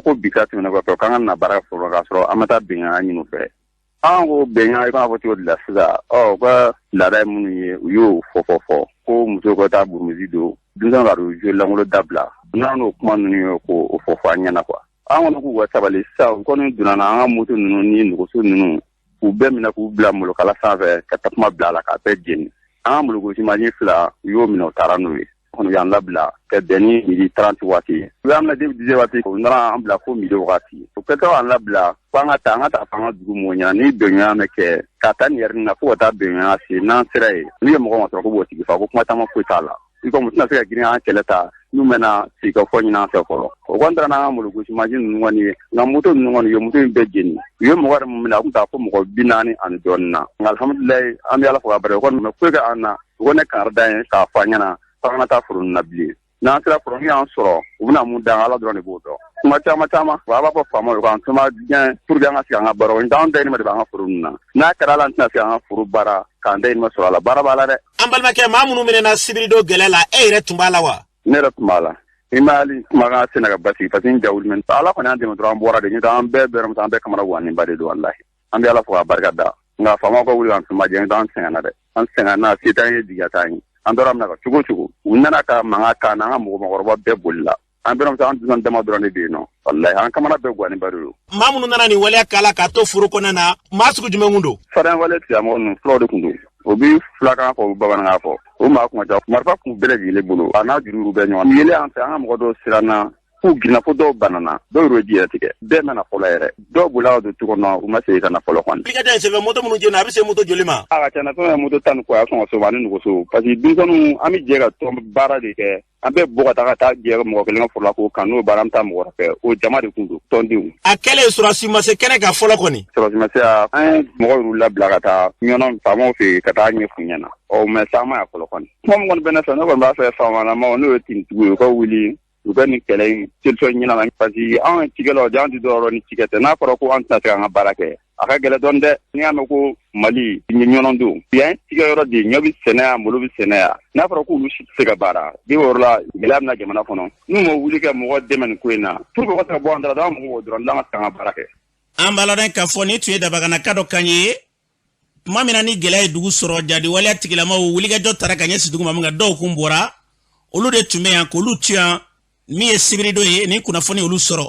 ko bi ka tɛmɛnen kɔfɛ k'an ka na baara kɛ foro k'a sɔrɔ an ma taa bɛnkan ɲini u fɛ an ko bɛnkan i b'a fɔ cogo de la sisan u ka laada ye minnu ye u y'o fɔ ko muso ka taa burumusi don denmisɛnw ka jouer langolo dabila n'an n'o kuma ninnu ye k'o fɔ an ɲɛna quoi an kɔni k'u ka sabali sisan u kɔni donna an ka moto ninnu ni nɛgɛso ninnu k'u bɛɛ minɛ k'u bila molokala sanfɛ ka takuma bila a la k'a bɛɛ jeni an ka mologosimanɲɛ 2 u y'o minɛ u taara n'o ye kɔni y'an labila ka bɛn ni midi 30 waati ye u y'an minɛ depuis 10 waati u nana an bila fo midi wagati o kɛtɔ an labila fo an ka taa f'an ka dugu mɔgɔw ɲɛna ni bɛnɲɔgɔnya bɛ kɛ ka taa nin yɛrɛ na fo ka taa bɛnɲɔgɔnya se n'an sera yen n'u ye mɔgɔ ma sɔrɔ ko b'o tigi fa ko kuma caman foyi t'a la i kɔni tɛna se ka girin an kɛlɛ ta n'u mɛna sigi ka fɔ ɲini an fɛ fɔlɔ o kɔni taara n'an ka mologosimansi ninnu kɔni ye nka moto ninnu kɔni u ye moto in bɛɛ jeni u ye mɔgɔ yɛrɛ min minɛ a tun t'a fɔ mɔgɔ 40 ani dɔɔnin na nka alhamdulilayi an bɛ ala fo ka barika o kɔni mɛ foyi kɛ an na u ko ne kankari da ye k'a fɔ an ɲɛna f'an kana taa foro ninnu na bilen n'an sera fɔlɔ y'an sɔrɔ u bɛna mun dan ala dɔrɔn de b'o dɔn kuma caman caman wa b'a fɔ faama ye k'an tuma diɲɛ pour que an ka se an ka baara n'an dayirimɛ de b'an ka foro ninnu na n'a kɛra ala an tɛna se an ka foro baara k'an dayirimɛ sɔrɔ a la baara b'a la dɛ. An balimakɛ maa minnu minɛna sibirido gɛlɛ la e yɛrɛ tun b'a la wa? Ne yɛrɛ tun b'a la. I ma hali kumakan sɛnɛ ka basigi parce que n jawuli mɛ ala kɔni y'an dɛmɛ dɔrɔn an bɔra de n'o tɛ an bɛɛ bɛrɛ an bɛɛ kamana guwanenba de don walahi an bɛ ala fo k'a barika da nka faamaw ka wuli k'an tuma jɛ an sɛgɛnna dɛ an sɛgɛnna se t'an ye jigiya t'an ye an dɔrɔn min na ka cogo o cogo u nana ka mankan kan n'an ka mɔgɔkɔrɔba bɛɛ bolila an bɛrɛ an dunan dama dɔrɔn de bɛ yen nɔ walahi an kamana bɛɛ guwanenba de don. Maa minnu nana nin waleya k'a la k'a to foro kɔnɔna na maa sugu jumɛn kun don? Farinya wale tigilamɔgɔ ninnu fulaw de kun don o bi filakan fɔ o bamanankan fɔ o maa kun ka ca marifa kun bɛɛ lajɛlen bolo a n'a juru bɛɛ ɲɔgɔn yelen an fɛ an ka mɔgɔ dɔw siranna k'u ginna fo dɔw banana dɔw yɛrɛ ji yɛrɛ tigɛ bɛɛ mɛna fɔlɔ yɛrɛ dɔw bolila ka don tu kɔnɔ u ma segin ka na fɔlɔ kɔni. I ka da sɛbɛn moto minnu jɛna a bɛ se moto joli ma? A ka ca na fɛn fɛn moto tan ni kɔ a sɔn ka so ani nuguso parce que denmisɛnninw an bɛ jɛ ka tɔn baara de kɛ an bɛ bɔ ka taa jɛ mɔgɔ kelen ka foro la k'o kan n'o baara an bɛ taa mɔgɔ wɛrɛ fɛ o jama de kun don tɔndenw. A kɛlen sɔrɔsi ma se kɛnɛ kan fɔlɔ kɔni. Sɔrɔsi ma se an ye mɔgɔ y'u labila ka taa ɲɔnɔ faamaw fɛ yen ka taa ɲɛf'u ɲɛna mɛ sa ma y'a fɔlɔ kɔni. Kuma min kɔni bɛ ne fɛ ne kɔni b'a fɛ faamalaamaw n'o ye tintigiw ye u ka wuli u ka nin kɛlɛ in solution ɲini na parce que anw ye cikɛlaw de an tɛ dɔwɛrɛ ni cikɛ tɛ n'a fɔra ko an tɛna se k'an ka baara kɛ a ka gɛlɛn dɔɔni dɛ n'i y'a mɛn ko Mali ɲɔnɔn don yan cikɛ yɔrɔ de ɲɔ bɛ sɛnɛ yan malo bɛ sɛnɛ yan n'a fɔra k'olu si tɛ se ka baara bi o yɔrɔ la gɛlɛya bɛna jamana kɔnɔ n'u ma wuli ka mɔgɔ dɛmɛ nin ko in na pour que o ka se ka bɔ an da la an mɔgɔw dɔrɔn n'an ka se k'an ka baara kɛ. An b'a la k'a fɔ ni tun ye dabaganaka dɔ kan ye tuma min na ni gɛlɛya ye dugu sɔrɔ jadi waleya tigilamaw wulikajɔ taara ka ɲɛsin dugu ma min kan dɔw kun bɔra olu de tun bɛ yan k'olu to yan min ye sibirido ye ni kunnafoni olu sɔrɔ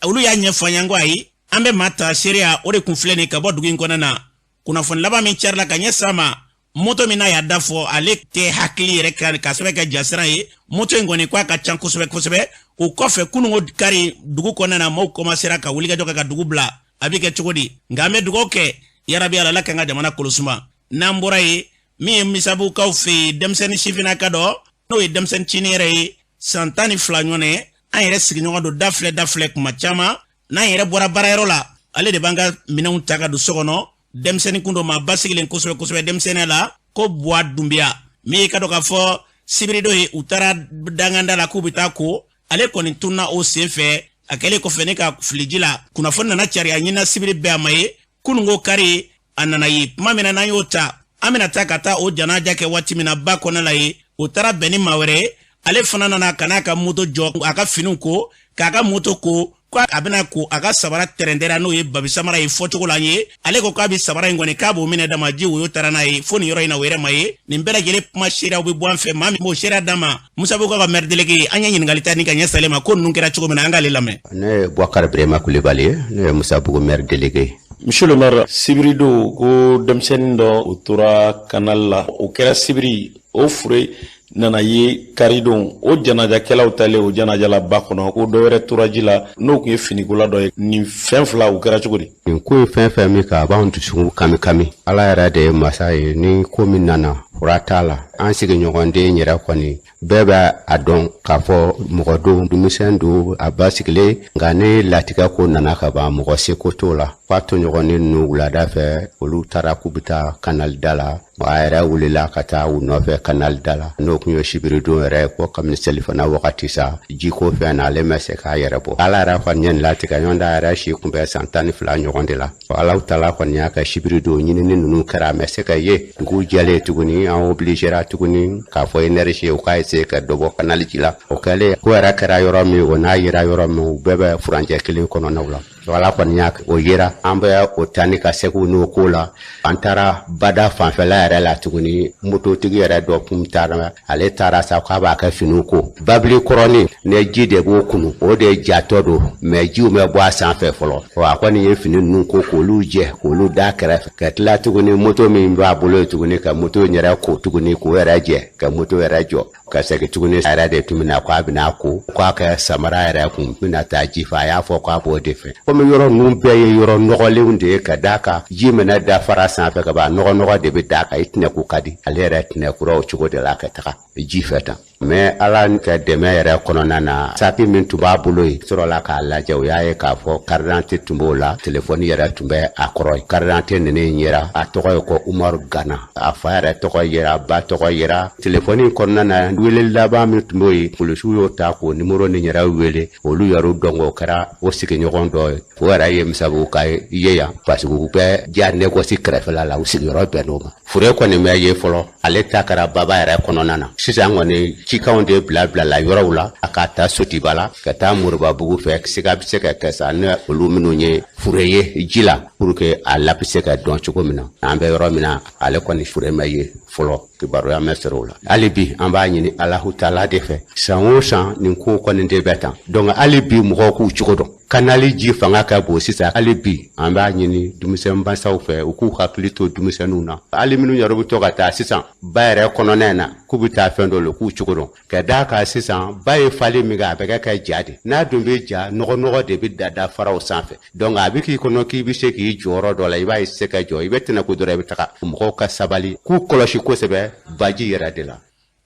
olu y'a ɲɛfɔ an ye ko ayi an bɛ maa ta seereya o de kun filɛ nin ka bɔ dugu in kɔnɔ na kunnafoni laban min carila ka ɲɛsin a ma moto min n'a y'a da fɔ ale tɛ hakili yɛrɛ kan ka sɛbɛn kɛ jasira ye moto in kɔni k'a ka ca kosɛbɛ kosɛbɛ o kɔfɛ kunungo kari dugu kɔnɔ na maaw komasera ka wulikajɔ kɛ ka dugu bila a bɛ kɛ cogo di nka an bɛ dugawu kɛ yarabi ala kan ka jamana kɔlɔsuma n'an bɔra ye min ye misabukaw fɛ yen denmisɛnnin sifinnaka dɔ n'o ye denmisɛnnin cini yɛrɛ ye san 12 ɲɔgɔn an yɛrɛ sigiɲɔgɔn don da filɛ kuma caman n'an yɛrɛ bɔra baarayɔrɔ la ale de b'an ka minɛnw ta ka don so kɔnɔ denmisɛnnin kun dɔ maa basigilen kosɛbɛ kosɛbɛ denmisɛnniya la ko buwa dunbiya min ye ka dɔ k'a fɔ sibirido ye u taara danganda la k'u bɛ taa ko ale kɔni tunna o sen fɛ a kɛlen kɔfɛ ne ka filiji la kunnafoni nana cari a ɲinina sibiri bɛɛ a ma ye kunungo kari a nana ye tuma min na n'an y'o ta an bɛna taa ka taa o janaja kɛ waati min na ba kɔnɔ la ye o taara bɛn ni maa wɛrɛ ye ale fana nana ka n'a ka moto jɔ a ka finiw ko k'a ka moto ko a bɛna ko a ka sabara tɛrɛntɛra n'o ye babi samara ye fɔcogo la an ye ale ko k'a bɛ sabara in kɔni k'a b'o minɛ dama ji woyo taara n'a ye fo nin yɔrɔ in na o yɛrɛ ma ye nin bɛɛ lajɛlen kuma seereyaw bɛ bɔ an fɛ maa min b'o seereya d'a ma Musa Boko ka maire délégué an ye ɲininkali ta ni ka ɲɛ salen ma ko ninnu kɛra cogo min na an k'ale lamɛn. Ne ye Bouakar Birema Kulibali ye ne ye Musa Boko maire délégué. Monsieur le maire, sibirido ko denmisɛnnin dɔ o tora canal la o kɛra sibiri o fure nana ye karidon o janajakɛlaw talen o janajala ba kɔnɔ ko dɔ wɛrɛ tora ji la n'o kun ye finikola dɔ ye nin fɛn fila o kɛra cogo di. Nin ko ye fɛn fɛn min ka a b'anw dusukun kami kami ala yɛrɛ de ye masa ye ni ko min nana fura t'a la an sigiɲɔgɔnden yɛrɛ kɔni bɛɛ bɛ a dɔn k'a fɔ mɔgɔ don denmisɛn don a ba sigilen nka ni latigɛ ko nana ka ban mɔgɔ seko t'o la f'a toɲɔgɔnin ninnu wulada fɛ olu taara k'u bɛ taa kanali da la a yɛrɛ wulila ka taa u nɔfɛ kanali da la n'o kun ye sibiridon yɛrɛ ye ko kabini selifana wagati sa jiko fɛn na ale ma se k'a yɛrɛ bɔ ala yɛrɛ kɔni ye nin latigɛ ɲɔgɔn da yɛrɛ si kun bɛ san 12 ɲɔgɔn de la ala taala kɔni y'a kɛ sibiridon ɲinini ninnu kɛra a ma se ka ye dugu jɛlen tuguni an obligera tuguni k'a fɔ énergie u k'a essayer ka dɔ bɔ kanali ji la o kɛlen ko yɛrɛ kɛra yɔrɔ min o n'a yera yɔrɔ min u bɛɛ bɛ furancɛ kelen kɔnɔnaw la wala kɔni y'a o yera an bɛ o tani ka segu n'o ko la an taara bada fanfɛla yɛrɛ la tuguni mototigi yɛrɛ dɔ kun taara ale taara sa k'a b'a kɛ finiw ko babili kɔrɔni ne ji de b'o kunu o de jatɔ don mɛ jiw bɛ bɔ a sanfɛ fɔlɔ a kɔni ye fini ninnu ko k'olu jɛ k'olu da kɛrɛfɛ ka tila tuguni moto min b'a bolo tuguni ka moto yɛrɛ ko tuguni k'o yɛrɛ jɛ ka moto yɛrɛ jɔ ka segin tuguni a yɛrɛ de tun bɛna k'a bɛna ko k'a kɛ samara yɛrɛ kun bɛna taa ji fɛ a y'a fɔ k'a b'o de fɛ komi yɔrɔ ninnu bɛɛ ye yɔrɔ nɔgɔlenw de ye ka d'a kan ji mana da fara sanfɛ ka ban nɔgɔ de bɛ d'a kan i tɛnɛ ko ka di ale yɛrɛ tɛnɛ kura o cogo de la ka taga ji fɛ tan mais ala ka dɛmɛ yɛrɛ kɔnɔna na sapi min tun b'a bolo yen sɔrɔla k'a lajɛ o y'a ye k'a fɔ carte d'identité tun b'o la telefɔni yɛrɛ tun bɛ a kɔrɔ ye carte d'identité nene yera a tɔgɔ ye ko Umaru Gana a fa yɛrɛ tɔgɔ yera a ba tɔgɔ yera telefɔni kɔnɔna na wele laban min tun b'o ye polisiw y'o ta k'o nimero ni yɛrɛ wele olu yɛrɛ dɔn o kɛra o sigiɲɔgɔn dɔ ye o yɛrɛ ye misabu ka ye yan parce que u bɛ diya négocier kɛrɛfɛla la u sigiyɔrɔ bɛn n'o ma fure kɔni bɛ ye fɔlɔ ale ta kɛra baba yɛrɛ kɔnɔna na sisan kɔni cikanw de bila la yɔrɔw la a ka taa Sotiba la ka taa Moribabugu fɛ siga bɛ se ka kɛ sa ne olu minnu ye fure ye ji la pour que a la bɛ se ka dɔn cogo min na an bɛ yɔrɔ min na ale kɔni fure ma ye fɔlɔ kibaruya mɛ sɔrɔ o la hali bi an b'a ɲini Alahu Taala de fɛ san o san nin ko kɔni de bɛ tan donc hali bi mɔgɔw k'u cogo dɔn kanali ji fanga ka bon sisan hali bi an b'a ɲini denmisɛn basaw fɛ u k'u hakili to denmisɛnninw na hali minnu yɛrɛ bɛ to ka taa sisan ba yɛrɛ kɔnɔna in na k'u bɛ taa fɛn dɔ la k'u cogo dɔn ka d'a kan sisan ba ye fali min kɛ a bɛ kɛ ja de n'a dun bɛ ja nɔgɔ de bɛ da faraw sanfɛ donc a bɛ k'i kɔnɔ k'i bɛ se k'i jɔyɔrɔ dɔ la i b'a ye se ka jɔ i bɛ tɛnɛ ko dɔrɔn i bɛ taga mɔgɔw ka sabali k'u kɔlɔsi kosɛbɛ baji yɛrɛ de la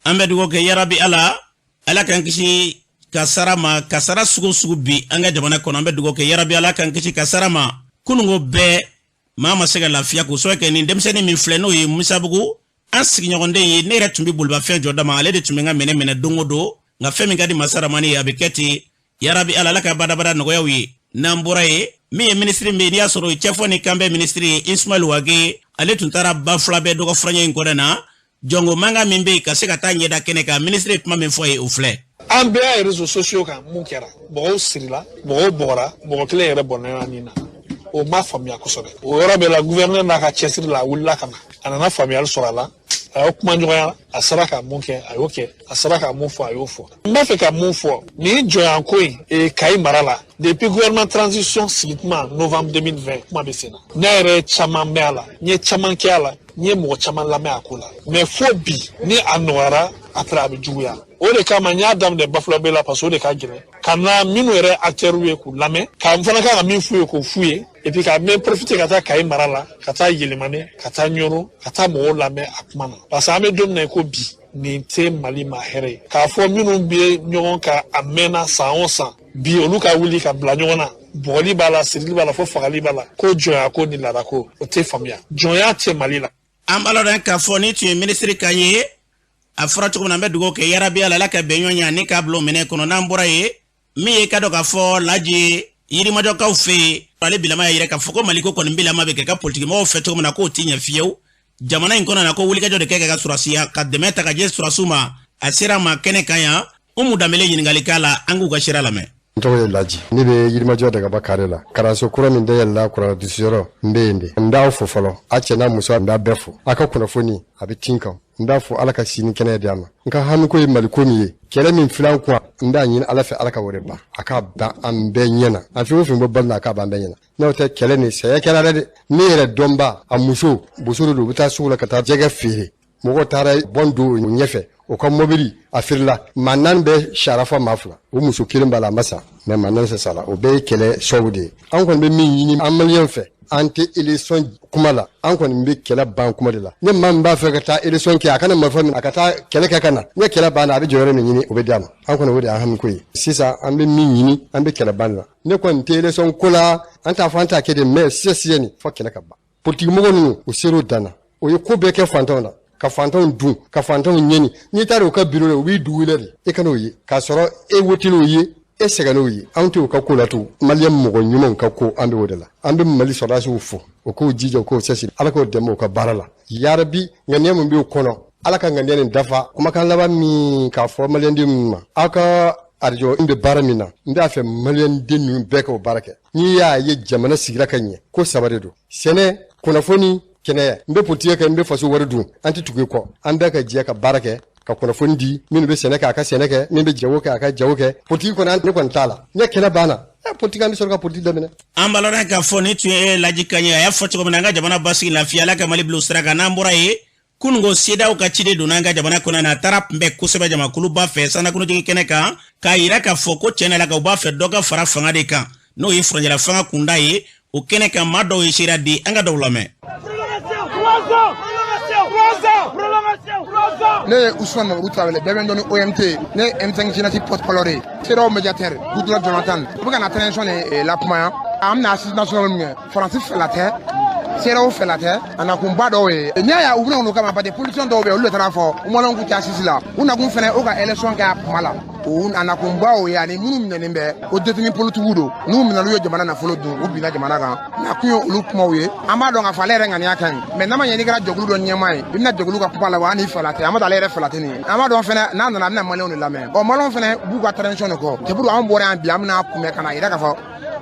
an bɛ dugawu kɛ yarabi ala k'an kisi kasara ma kasara sugu bi an ka jamana kɔnɔ an bɛ dugawu kɛ yarabi ala k'an kisi kasara ma kunungo bɛɛ maa ma se ka lafiya k'o sababu kɛ nin denmisɛnnin min filɛ n'o ye Musabugu an sigiɲɔgɔnden ye ne yɛrɛ tun bɛ bolibafɛn jɔ d'a ma ale de tun bɛ n ka minɛ don o don nka fɛn min ka di Masaramani ye a bɛ kɛ ten yarabi ala ka badabada nɔgɔyaw ye n'an bɔra ye min ye minisiri min n'i y'a sɔrɔ cɛfɔ ni kanbɛ minisiri ye Ismail Wage ale tun taara ba fila bɛɛ dɔgɔ furancɛ in kɔnɔ na jɔngo manga min bɛ yen ka se ka taa ɲɛda kɛnɛ kan minisiri ye kuma min fɔ ye o filɛ an bɛɛ ye réseaux sociaux kan mun kɛra mɔgɔw sirila mɔgɔw bɔgɔra mɔgɔ kelen yɛrɛ bɔnna nin na o ma faamuya kosɛbɛ o yɔrɔ bɛɛ la gouverneur n'a ka cɛsiri la a wulila ka na a nana faamuyali sɔrɔ a la a y'o kuma ɲɔgɔnya a sera ka mun kɛ a y'o kɛ a sera ka mun fɔ a y'o fɔ n b'a fɛ ka mun fɔ nin jɔnyanko in Kayi mara la depuis gouvernement transition sigi tuma novembre 2020 kuma bɛ sen na ne yɛrɛ caman bɛ a la n ye caman kɛ a la n ye mɔgɔ caman lamɛn a ko la mais fo bi ni a nɔgɔyara après a bɛ juguya o de kama n y'a daminɛ Bafulabe la parce que o de ka gɛlɛn ka na minnu yɛrɛ acteurs ye k'u lamɛn ka n fana kan ka min f'u ye k'o f'u ye et puis ka mɛ profiter ka taa Kayi mara la ka taa Yelemane ka taa Ɲoro ka taa mɔgɔw lamɛn a kuma na parce que an bɛ don min na i ko bi nin tɛ Mali ma hɛrɛ ye k'a fɔ minnu bɛ ɲɔgɔn kan a mɛnna san o san bi olu ka wuli ka bila ɲɔgɔn na bɔgɔli b'a la sirili b'a la fo fagali b'a la ko jɔnya ko ni laada ko o tɛ faamuya jɔnya tɛ Mali la an b'a dɔn k'a fɔ ni tun ye minisiri kan ye a fɔra cogo min na an bɛ dugawu kɛ yarabi ala ka bɛn ɲɔgɔn ye ni k'a bila o minɛ kɔnɔ n'an bɔra ye min ye ka dɔn k'a fɔ Laji Yirimajɔkaw fɛ yen ale bilama y'a yɛrɛ k'a fɔ ko Mali ko kɔni bilama bɛ kɛ ka politiki mɔgɔw fɛ cogo min na k'o tɛ ɲɛ fiyewu jamana in kɔnɔ na ko wulikajɔ de kɛ ka surasiya ka dɛmɛ ta ka jɛ surasiw ma a sera ma kɛnɛ kan yan Umu Danbele ɲininkali k'a la an k'u ka sira lamɛn n tɔgɔ ye Laji ne bɛ Yirimajɔ de ka bɔ kare la kalanso kura min dayɛlɛla kuranadusiyɔrɔ n bɛ yen de n b'aw fo fɔlɔ a cɛ n'a muso n b'a bɛɛ fo a ka kunnafoni a bɛ tin kan n b'a fɔ ala ka sini kɛnɛ di a ma n ka hamiko ye Maliko min ye kɛlɛ min filan kun n b'a ɲini ala fɛ ala ka wɛrɛ ban a k'a ban an bɛɛ ɲɛna a fɛn o fɛn bɔ bali la a k'a ban an bɛɛ ɲɛna n'o tɛ kɛlɛ nin saya kɛra dɛ ne yɛrɛ dɔnba a muso boso de don u bɛ taa sugu la ka taa jɛgɛ feere mɔgɔw taara bɔn don o ɲɛfɛ o ka mobili a firila maa naani bɛ sara fɔ maa fila o muso kelen b'a la a ma sa mais maa naani sara o bɛɛ ye kɛlɛ sɔw de ye an kɔni bɛ min ɲini an maliyɛn fɛ an tɛ élection kuma la an kɔni bɛ kɛlɛ ban kuma de la ne maa min b'a fɛ ka taa élection kɛ a kana marifa minɛ a ka taa kɛlɛ kɛ ka na ne kɛlɛ banna a bɛ jɔyɔrɔ min ɲini o bɛ d'a ma an kɔni o de y'an hamiko ye sisan an bɛ min ɲini an bɛ kɛlɛ ban de la ne kɔni tɛ élection ko la an t'a fɔ an t'a kɛ de mais sisan nin fɔ kɛlɛ ka ban politique mɔgɔ ninnu u ser'o dan na o ye ko bɛɛ kɛ fantanw na ka fantanw dun ka fantanw ɲɛni n'i taara u ka bureau la u b'i dugu wele de e kan'o ye k'a sɔrɔ e wotil'o ye e sɛgɛnn'o ye anw tɛ o ka ko la tugun maliyɛn mɔgɔ ɲumanw ka ko an bɛ o de la an bɛ Mali sɔrɔdasiw fo o k'o jija o k'o cɛsiri ala k'o dɛmɛ o ka baara la yarabi ŋaniya min b'o kɔnɔ ala ka ŋaniya nin dafa kumakan laban min k'a fɔ maliyɛnden ninnu ma aw ka arajo n bɛ baara min na n b'a fɛ maliyɛnden ninnu bɛɛ k'o baara kɛ n'i y'a ye jamana sigira ka ɲɛ ko saba de don sɛnɛ kunnafoni kɛnɛya n bɛ politiki kɛ n bɛ faso wari dun an tɛ tugu i kɔ an bɛɛ ka jɛ ka baara kɛ ka kunnafoni di minnu bɛ sɛnɛ kɛ a ka sɛnɛ kɛ min bɛ jago kɛ a ka jago kɛ politiki kɔni ne kɔni t'a la ne kɛlɛ banna politiki an bɛ sɔrɔ ka politiki daminɛ an b'a dɔn k'a fɔ ni tun ye Laji kan ye a y'a fɔ cogo min na an ka jamana basigi lafiya ala ka Mali bila o sira kan n'an bɔra ye kunungo CEDEAO ka ciden donna an ka jamana kɔnɔ na a taara kunbɛn kosɛbɛ jamakuluba fɛ sanakunutigi kɛnɛ kan k'a yira k'a fɔ ko tiɲɛ na u b'a fɛ dɔ ka fara fanga de kan n'o ye furancɛla fanga kunda ye o kɛnɛ kan maa dɔw ye seereya di an ka dɔw lamɛn ne Ousmane Mamadou Traoré bɛɛ bɛ dɔn ni OMT ne M5 Génétique porte-parole CEDEAO médiateur Goudron Jonathan u bɛ ka na transition de la kuma yan an bɛna assise nationale min kɛ Faransi fɛla tɛ CEDEAO fɛla tɛ a nakunba dɔw ye n'i y'a ye u bɛna n'o kama parce que politicien dɔw bɛ yen olu de taara fɔ Maliyɛnw k'u tɛ assise la u nakun fɛnɛ o ka élection kɛ a kuma la o a nakunba o ye ani minnu minɛnen bɛ o détenu politique don n'u minɛn'u ye jamana nafolo dun u binna jamana kan nakun ye olu kumaw ye an b'a dɔn k'a fɔ ale yɛrɛ ŋaniya ka ɲi mais n'a ma ɲɛ n'i kɛra jɛkulu dɔ ɲɛmaa ye i bɛna jɛkulu ka kuma la wa hali n'i fɛla tɛ an ma ale yɛrɛ fɛla tɛ nin ye an b'a dɔn fɛnɛ n'a nana a bɛna Maliyɛnw de lamɛn ɔ Maliyɛnw fɛnɛ b'u ka transition de kɔ c'est pour an bɔra yan bi an bɛna kunbɛn ka na yira k'a fɔ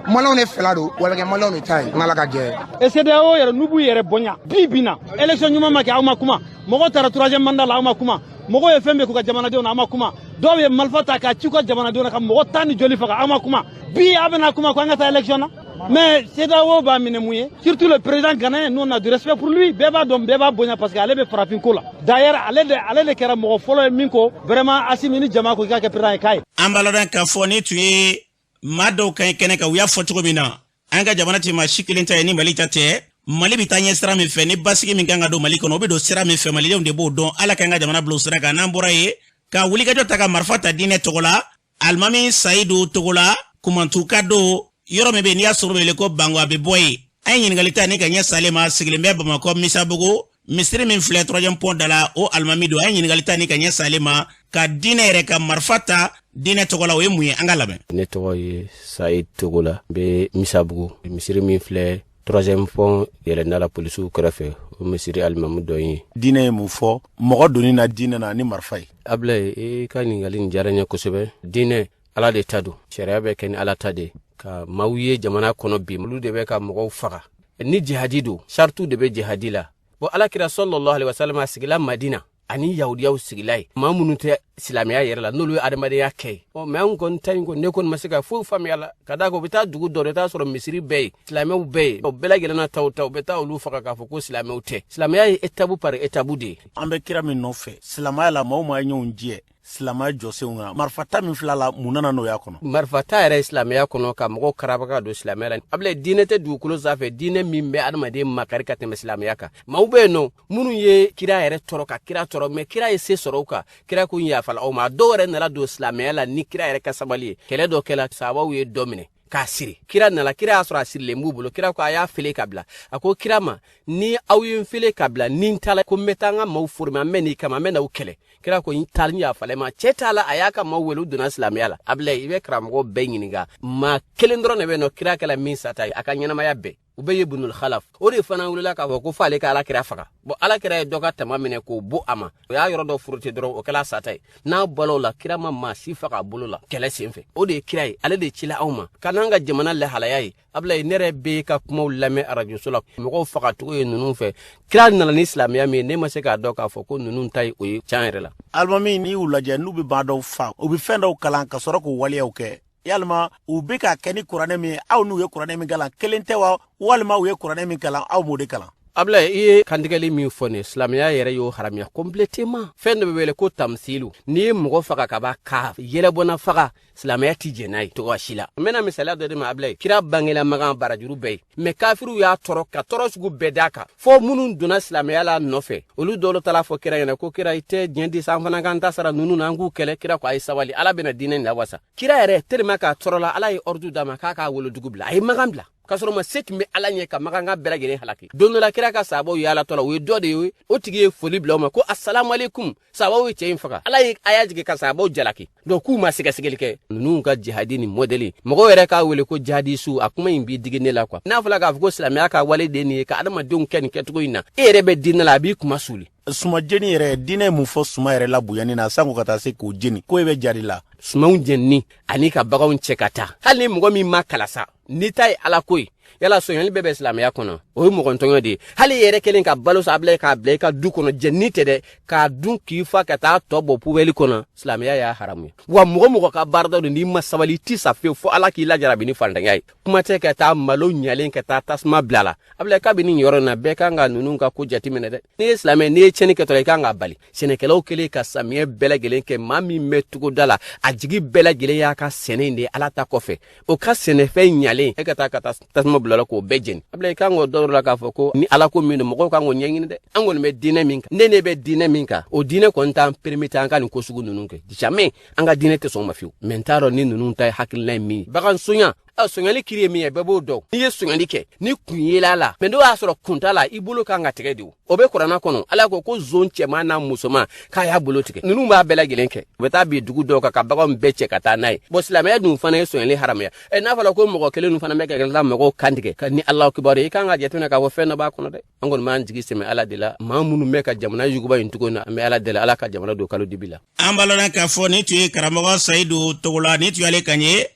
Maliyɛnw de fɛla don wala kɛ Maliyɛnw de ta ye n'Ala ka jɛ ye CEDEAO yɛrɛ n'u b'u yɛrɛ bonya bi bi na élection ɲuman ma kɛ aw ma kuma mɔgɔ taara 3e mandat la aw ma kuma mɔgɔ ye fɛn bɛɛ k'u ka jamanadenw na aw ma kuma dɔw ye marifa ta k'a ci u ka jamanadenw na ka mɔgɔ 10 ni joli faga aw ma kuma bi a bɛna kuma ko an ka taa élection na mais CEDEAO b'a minɛ mun ye surtout le président ghanéen nous on a du respect pour lui bɛɛ b'a dɔn bɛɛ b'a bonya parce que ale bɛ farafin ko la d'ailleurs ale de kɛra mɔgɔ fɔlɔ ye min ko vraiment Assimi ni jama ko i ka kɛ président ye k'a ye an b'a lɔn k'a fɔ ni tun ye maa dɔw ka ɲi kɛnɛ kan u y'a fɔ cogo min na an ka jamana tɛ maa si kelen ta ye ni Mali ta tɛ Mali bɛ taa ɲɛ sira min fɛ ni basigi min kan ka don Mali kɔnɔ o bɛ don sira min fɛ malidenw de b'o dɔn Ala kan ka jamana bila o sira kan n'an bɔra ye ka wulikajɔ ta ka marifa ta diinɛ tɔgɔ la Alimami Sayidu tɔgɔ la Kumantuka don yɔrɔ min bɛ n'i y'a sɔrɔ wele ko Bango a bɛ bɔ yen an ye ɲininkali ta ni ka ɲɛ sale ma sigilen bɛ Bamako Misabugu misiri min filɛ 3e pont da la o Alimami don an ye ɲininkali ta ni ka ɲɛ sale ma ka diinɛ yɛrɛ ka marifa ta diinɛ tɔgɔ la o ye mun ye an ka labɛn ne tɔgɔ ye Sayidu tɔgɔ la n bɛ Misabugu misiri min filɛ 3e pont yɛlɛnna la polisiw kɛrɛfɛ o misiri Alimami dɔ ye diinɛ ye mun fɔ mɔgɔ donni na diinɛ na ni marifa ye Ablaye i ka ɲininkali nin diyara n ye kosɛbɛ diinɛ Ala de ta don sariya bɛ kɛ ni Ala ta de ka maaw ye jamana kɔnɔ bi olu de bɛ ka mɔgɔw faga ni jihadi don sartu de bɛ jihadi la bon Alakira sallallahu alaihi wasallam a sigila Madina ani yahudiyaw sigila ye maa minnu tɛ silamɛya yɛrɛ la n'olu ye adamadenya kɛ mais an kɔni ta in kɔni ne kɔni ma se ka foyi faamuya la ka da kan u bɛ taa dugu dɔ de taa sɔrɔ misiri bɛɛ ye silamɛw bɛɛ ye o bɛɛ lajɛlen na ta u bɛ taa olu faga k'a fɔ ko silamɛw tɛ silamɛya ye étape par étape de ye an bɛ kira min nɔfɛ silamɛya la maaw ma ɲɔgɔn jɛ silamɛya jɔsenw na marifata min fila la mun nana n'o y'a kɔnɔ marifata yɛrɛ ye silamɛya kɔnɔ ka mɔgɔw karabaga don silamɛya la Ablaye diinɛ tɛ dugukolo sanfɛ diinɛ min bɛ adamaden makari ka tɛmɛ silamɛya kan maaw bɛ yen nɔ minnu ye kira yɛrɛ tɔrɔ ka kira tɔrɔ mais kira ye se sɔrɔ u kan kira kun yafala aw ma dɔw yɛrɛ nana don silamɛya la ni kira yɛrɛ ka sabali ye kɛlɛ dɔ kɛla sahabaw ye dɔ minɛ k'a siri kira nana kira y'a sɔrɔ a sirilen b'u bolo kira ko a y'a fele ka bila a ko kira ma ni aw ye n fele ka bila ni n tala ko n bɛ taa n ka maaw former an bɛ n'i kama an bɛ n'aw kɛlɛ kira ko n taali n yafalɛ ma cɛ t'a la a y'a ka maaw wele u donna silamɛya la Ablaye i bɛ karamɔgɔ bɛɛ ɲininka maa kelen dɔrɔn de bɛ yen nɔ kira kɛla min sata ye a ka ɲɛnamaya bɛɛ u bɛ ye Ibnul Khalaf o de fana wulila k'a fɔ ko f'ale ka Alakira faga bon Alakira ye dɔ ka tama minɛ k'o bɔ a ma o y'a yɔrɔ dɔ furute dɔrɔn o kɛla sata ye n'a bɔla o la kira ma maa si faga a bolo la kɛlɛ senfɛ o de ye kira ye ale de cila aw ma ka n'an ka jamana lahalaya ye Ablaye ne yɛrɛ bɛ ka kumaw lamɛn arajoso la mɔgɔw faga cogo ye ninnu fɛ kira nana ni silamɛya min ye ne ma se k'a dɔn k'a fɔ ko ninnu ta ye o ye tiɲɛ yɛrɛ la Alimami n'i y'u lajɛ n'u bɛ baa dɔw fa u bɛ fɛn dɔw kalan ka sɔrɔ k'u waleyaw kɛ yalima u bɛ ka kɛ ni kuranɛ min ye aw n'u ye kuranɛ min kalan kelen tɛ wa walima u ye kuranɛ min kalan aw m'o de kalan Ablaye i ye kantigɛli min fɔ ne silamɛya yɛrɛ y'o haramiya complètement fɛn dɔ bɛ wele ko tamsilu n'i ye mɔgɔ faga ka b'a ka yɛlɛbɔnna faga silamɛya ti jɛ n'a ye cogoya si la n bɛna misaliya dɔ di ma Ablaye kira bangela magan barajuru bɛɛ ye mais kafiriw y'a tɔrɔ ka tɔrɔ sugu bɛɛ d'a kan fɔ minnu donna silamɛya la nɔfɛ olu dɔw taara fɔ kira ɲɛna ko kira i tɛ diɲɛ di san fana kan ta sara ninnu na an k'u kɛlɛ kira ko a ye sabali Ala bɛna diinɛ in lawasa kira yɛrɛ tellement k'a tɔrɔ la Ala ye ordre d'a ma k'a k'a wolodugu bila a ye magan bila k'a sɔrɔ ma se tun bɛ Ala ɲɛ ka magan ka bɛɛ lajɛlen halaki don dɔ la kira ka sahabaw ye Ala tɔ la o ye dɔ de ye o tigi ye foli bila o ma ko assalamu alaikum sahabaw ye cɛ in faga Ala ye a y'a jigin ka sahabaw jalaki donc k'u ma sɛgɛsɛgɛli kɛ ninnu ka jihadi ni modèle mɔgɔw yɛrɛ k'a wele ko jihadisu a kuma in b'i digi ne la quoi n'a fɔla k'a fɔ ko silamɛya ka wale de nin ye ka adamadenw kɛ nin kɛcogo in na e yɛrɛ bɛ diinɛ la a b'i kuma suli suma jeni yɛrɛ diinɛ ye mun fɔ suma yɛrɛ la bonyani na sanko ka taa se k'o jeni ko e bɛ jari la sumaw jenini ani ka baganw cɛ ka taa hali ni mɔgɔ min ma kalasa ni ta ye Ala ko ye yala soɲali bɛɛ bɛ silamɛya kɔnɔ o ye mɔgɔntɔɲɔ de ye hali yɛrɛ kelen ka balo sa Ablaye k'a bila i ka du kɔnɔ jenini tɛ dɛ k'a dun k'i fa ka taa tɔ bɔ poubelle kɔnɔ silamɛya y'a haramu ye wa mɔgɔ ka baarada don n'i ma sabali i ti sa fewu fo Ala k'i lajarabi ni fantanya ye kuma tɛ ka taa malo ɲalen ka taa tasuma bila la Ablaye kabini nin yɔrɔ in na bɛɛ kan ka ninnu ka ko jateminɛ dɛ n'i ye silamɛ n'i ye tiɲɛni kɛ dɔrɔn i kan ka bali sɛnɛkɛlaw kɛlen ka samiyɛ bɛɛ lajɛlen kɛ maa min bɛ togoda la a jigi bɛɛ lajɛlen y'a ka sɛnɛ in de Ala ta kɔfɛ o ka sɛnɛfɛn ɲalen e ka taa tasuma ma bulala ko bejeni abla kan go do la ka fo ko ni ala ko min mo ko kan go nyengini de an go me dine minka ne be dine minka o dine ko ntan permita an kan ko sugu nunun ke jamais an ga dine te so ma fiu mentaro ni nunun tay hakil na mi bagan sunya a sunyali kiri mi e bebo do ni ye sunyali ke ni kunyela la me do asoro kuntala ibulu kan ga tege diu obe kurana kono ala ko zone chema na musoma ka ya bulu tege nunun ba bela gelenke beta bi dugu do ka bagan beche kata nai bo silama dun fana sunyali haram ya e na fala ko mo ko kele nu fana me ke la mo ko kandige kan ni allah kibar e kan ga jetuna ka wo fenna ba kono de angon man jigi seme ala de la ma munu me ka jamana yuguba intugo na me ala de la ala ka jamana do kalu dibila ambalona ka fo ni tuye karamogo saidu togola ni tuyale kanye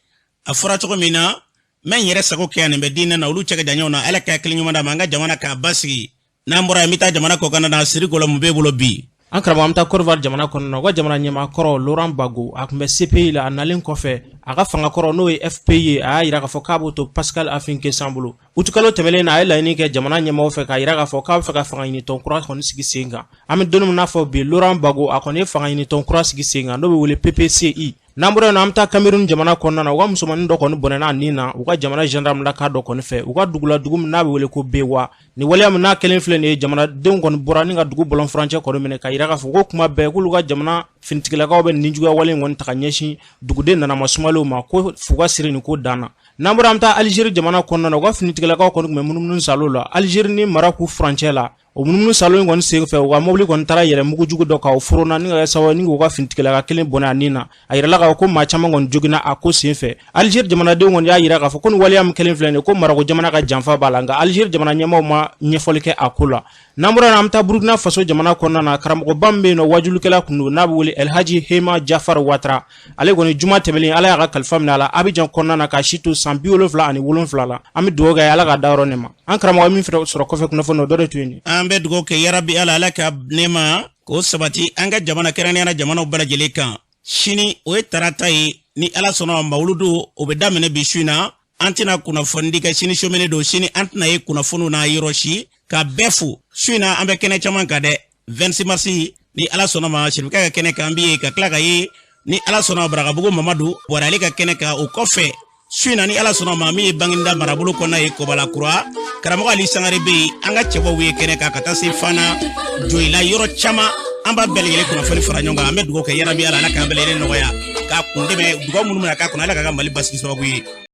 afura to mina men yere sago kyan be dinna na ulu chega janyona ala ka klinyu manda manga jamana ka basi na mbora mita jamana ko kana na siri golo mbe bulo bi an karamo amta korvar jamana kono no go jamana nyema koro Laurent Gbagbo akmbe CPI la analin kofe aga fanga koro no FPI a ira ka fokabo to Pascal Afinke Sambulo utukalo temele na ila ni ke jamana nyema ofe ka ira ka fokabo faka fanga ni ton kura ko sigi singa am donum na fo bi Laurent Gbagbo akone fanga ni ton kura sigi singa no be wole PPCI nambure na amta Cameroon jamana konna na wa musomani do kono bonena nina uga jamana gendarme la ka do kono fe uga dugula dugum na be wele ko bewa ni waliam na kelen flene jamana den kono borani nga dugu bolon français kono mene ka ira ka fugo kuma be kuluga jamana fintigila ka be ninjuga wale ngon takanyeshi dugude na masumalo ma ko fuga sirini ko dana nambure amta Algérie jamana konna na uga fintigila ka kono me munun salola Algérie ni maraku français la o munun salo ngon se fe uga mobli kon tara yere mugu jugu do ka o furona ni ga sawa ni uga fintigila ka kelen bona nina ayira la ka ko ma chama ngon jugina ako sinfe Algérie jamana de ngon ya yira ka fo kon waliam kelen flene ko marako jamana ka janfa balanga Algérie jamana nyama ma nyefolike akula namura namta Burkina Faso jamana konna na karamko bambe no wajulukela kunu na wuli El Hadji Hema Jafar Watra ale goni juma tebeli ala ya kalfam na ala Abidjan konna na ka shitu sambiolo fla ani wolon fla la ami doga ya ala ga dawro nema an karamo mi fito soro ko fe kuno fo no dore tuini ambe dugo ke yarabi ala ala ka nema ko sabati anga jamana kerani na jamana ubala jeleka shini o tarata ni ala sono mawludu obedamene bishuna antina kuna fondika shini shomene do shini antina kuna fonu na yiroshi ka befu suina ambe kene chaman ka de 26 marsi ni ala sona ma shirika ka kene ka ambiye ka klaka yi ni ala sona braga bugo mamadu borale ka kene ka o kofe suina ni ala sona ma mi banginda marabulu kona e ko bala kura karamo ali sangare be anga chebo we kene ka kata se fana joila yoro chama amba belele kuna foni fara nyonga ambe dugo ke yarabi ala ka belele noya ka kundebe dugo munuma ka kuna ala ka mali basiki so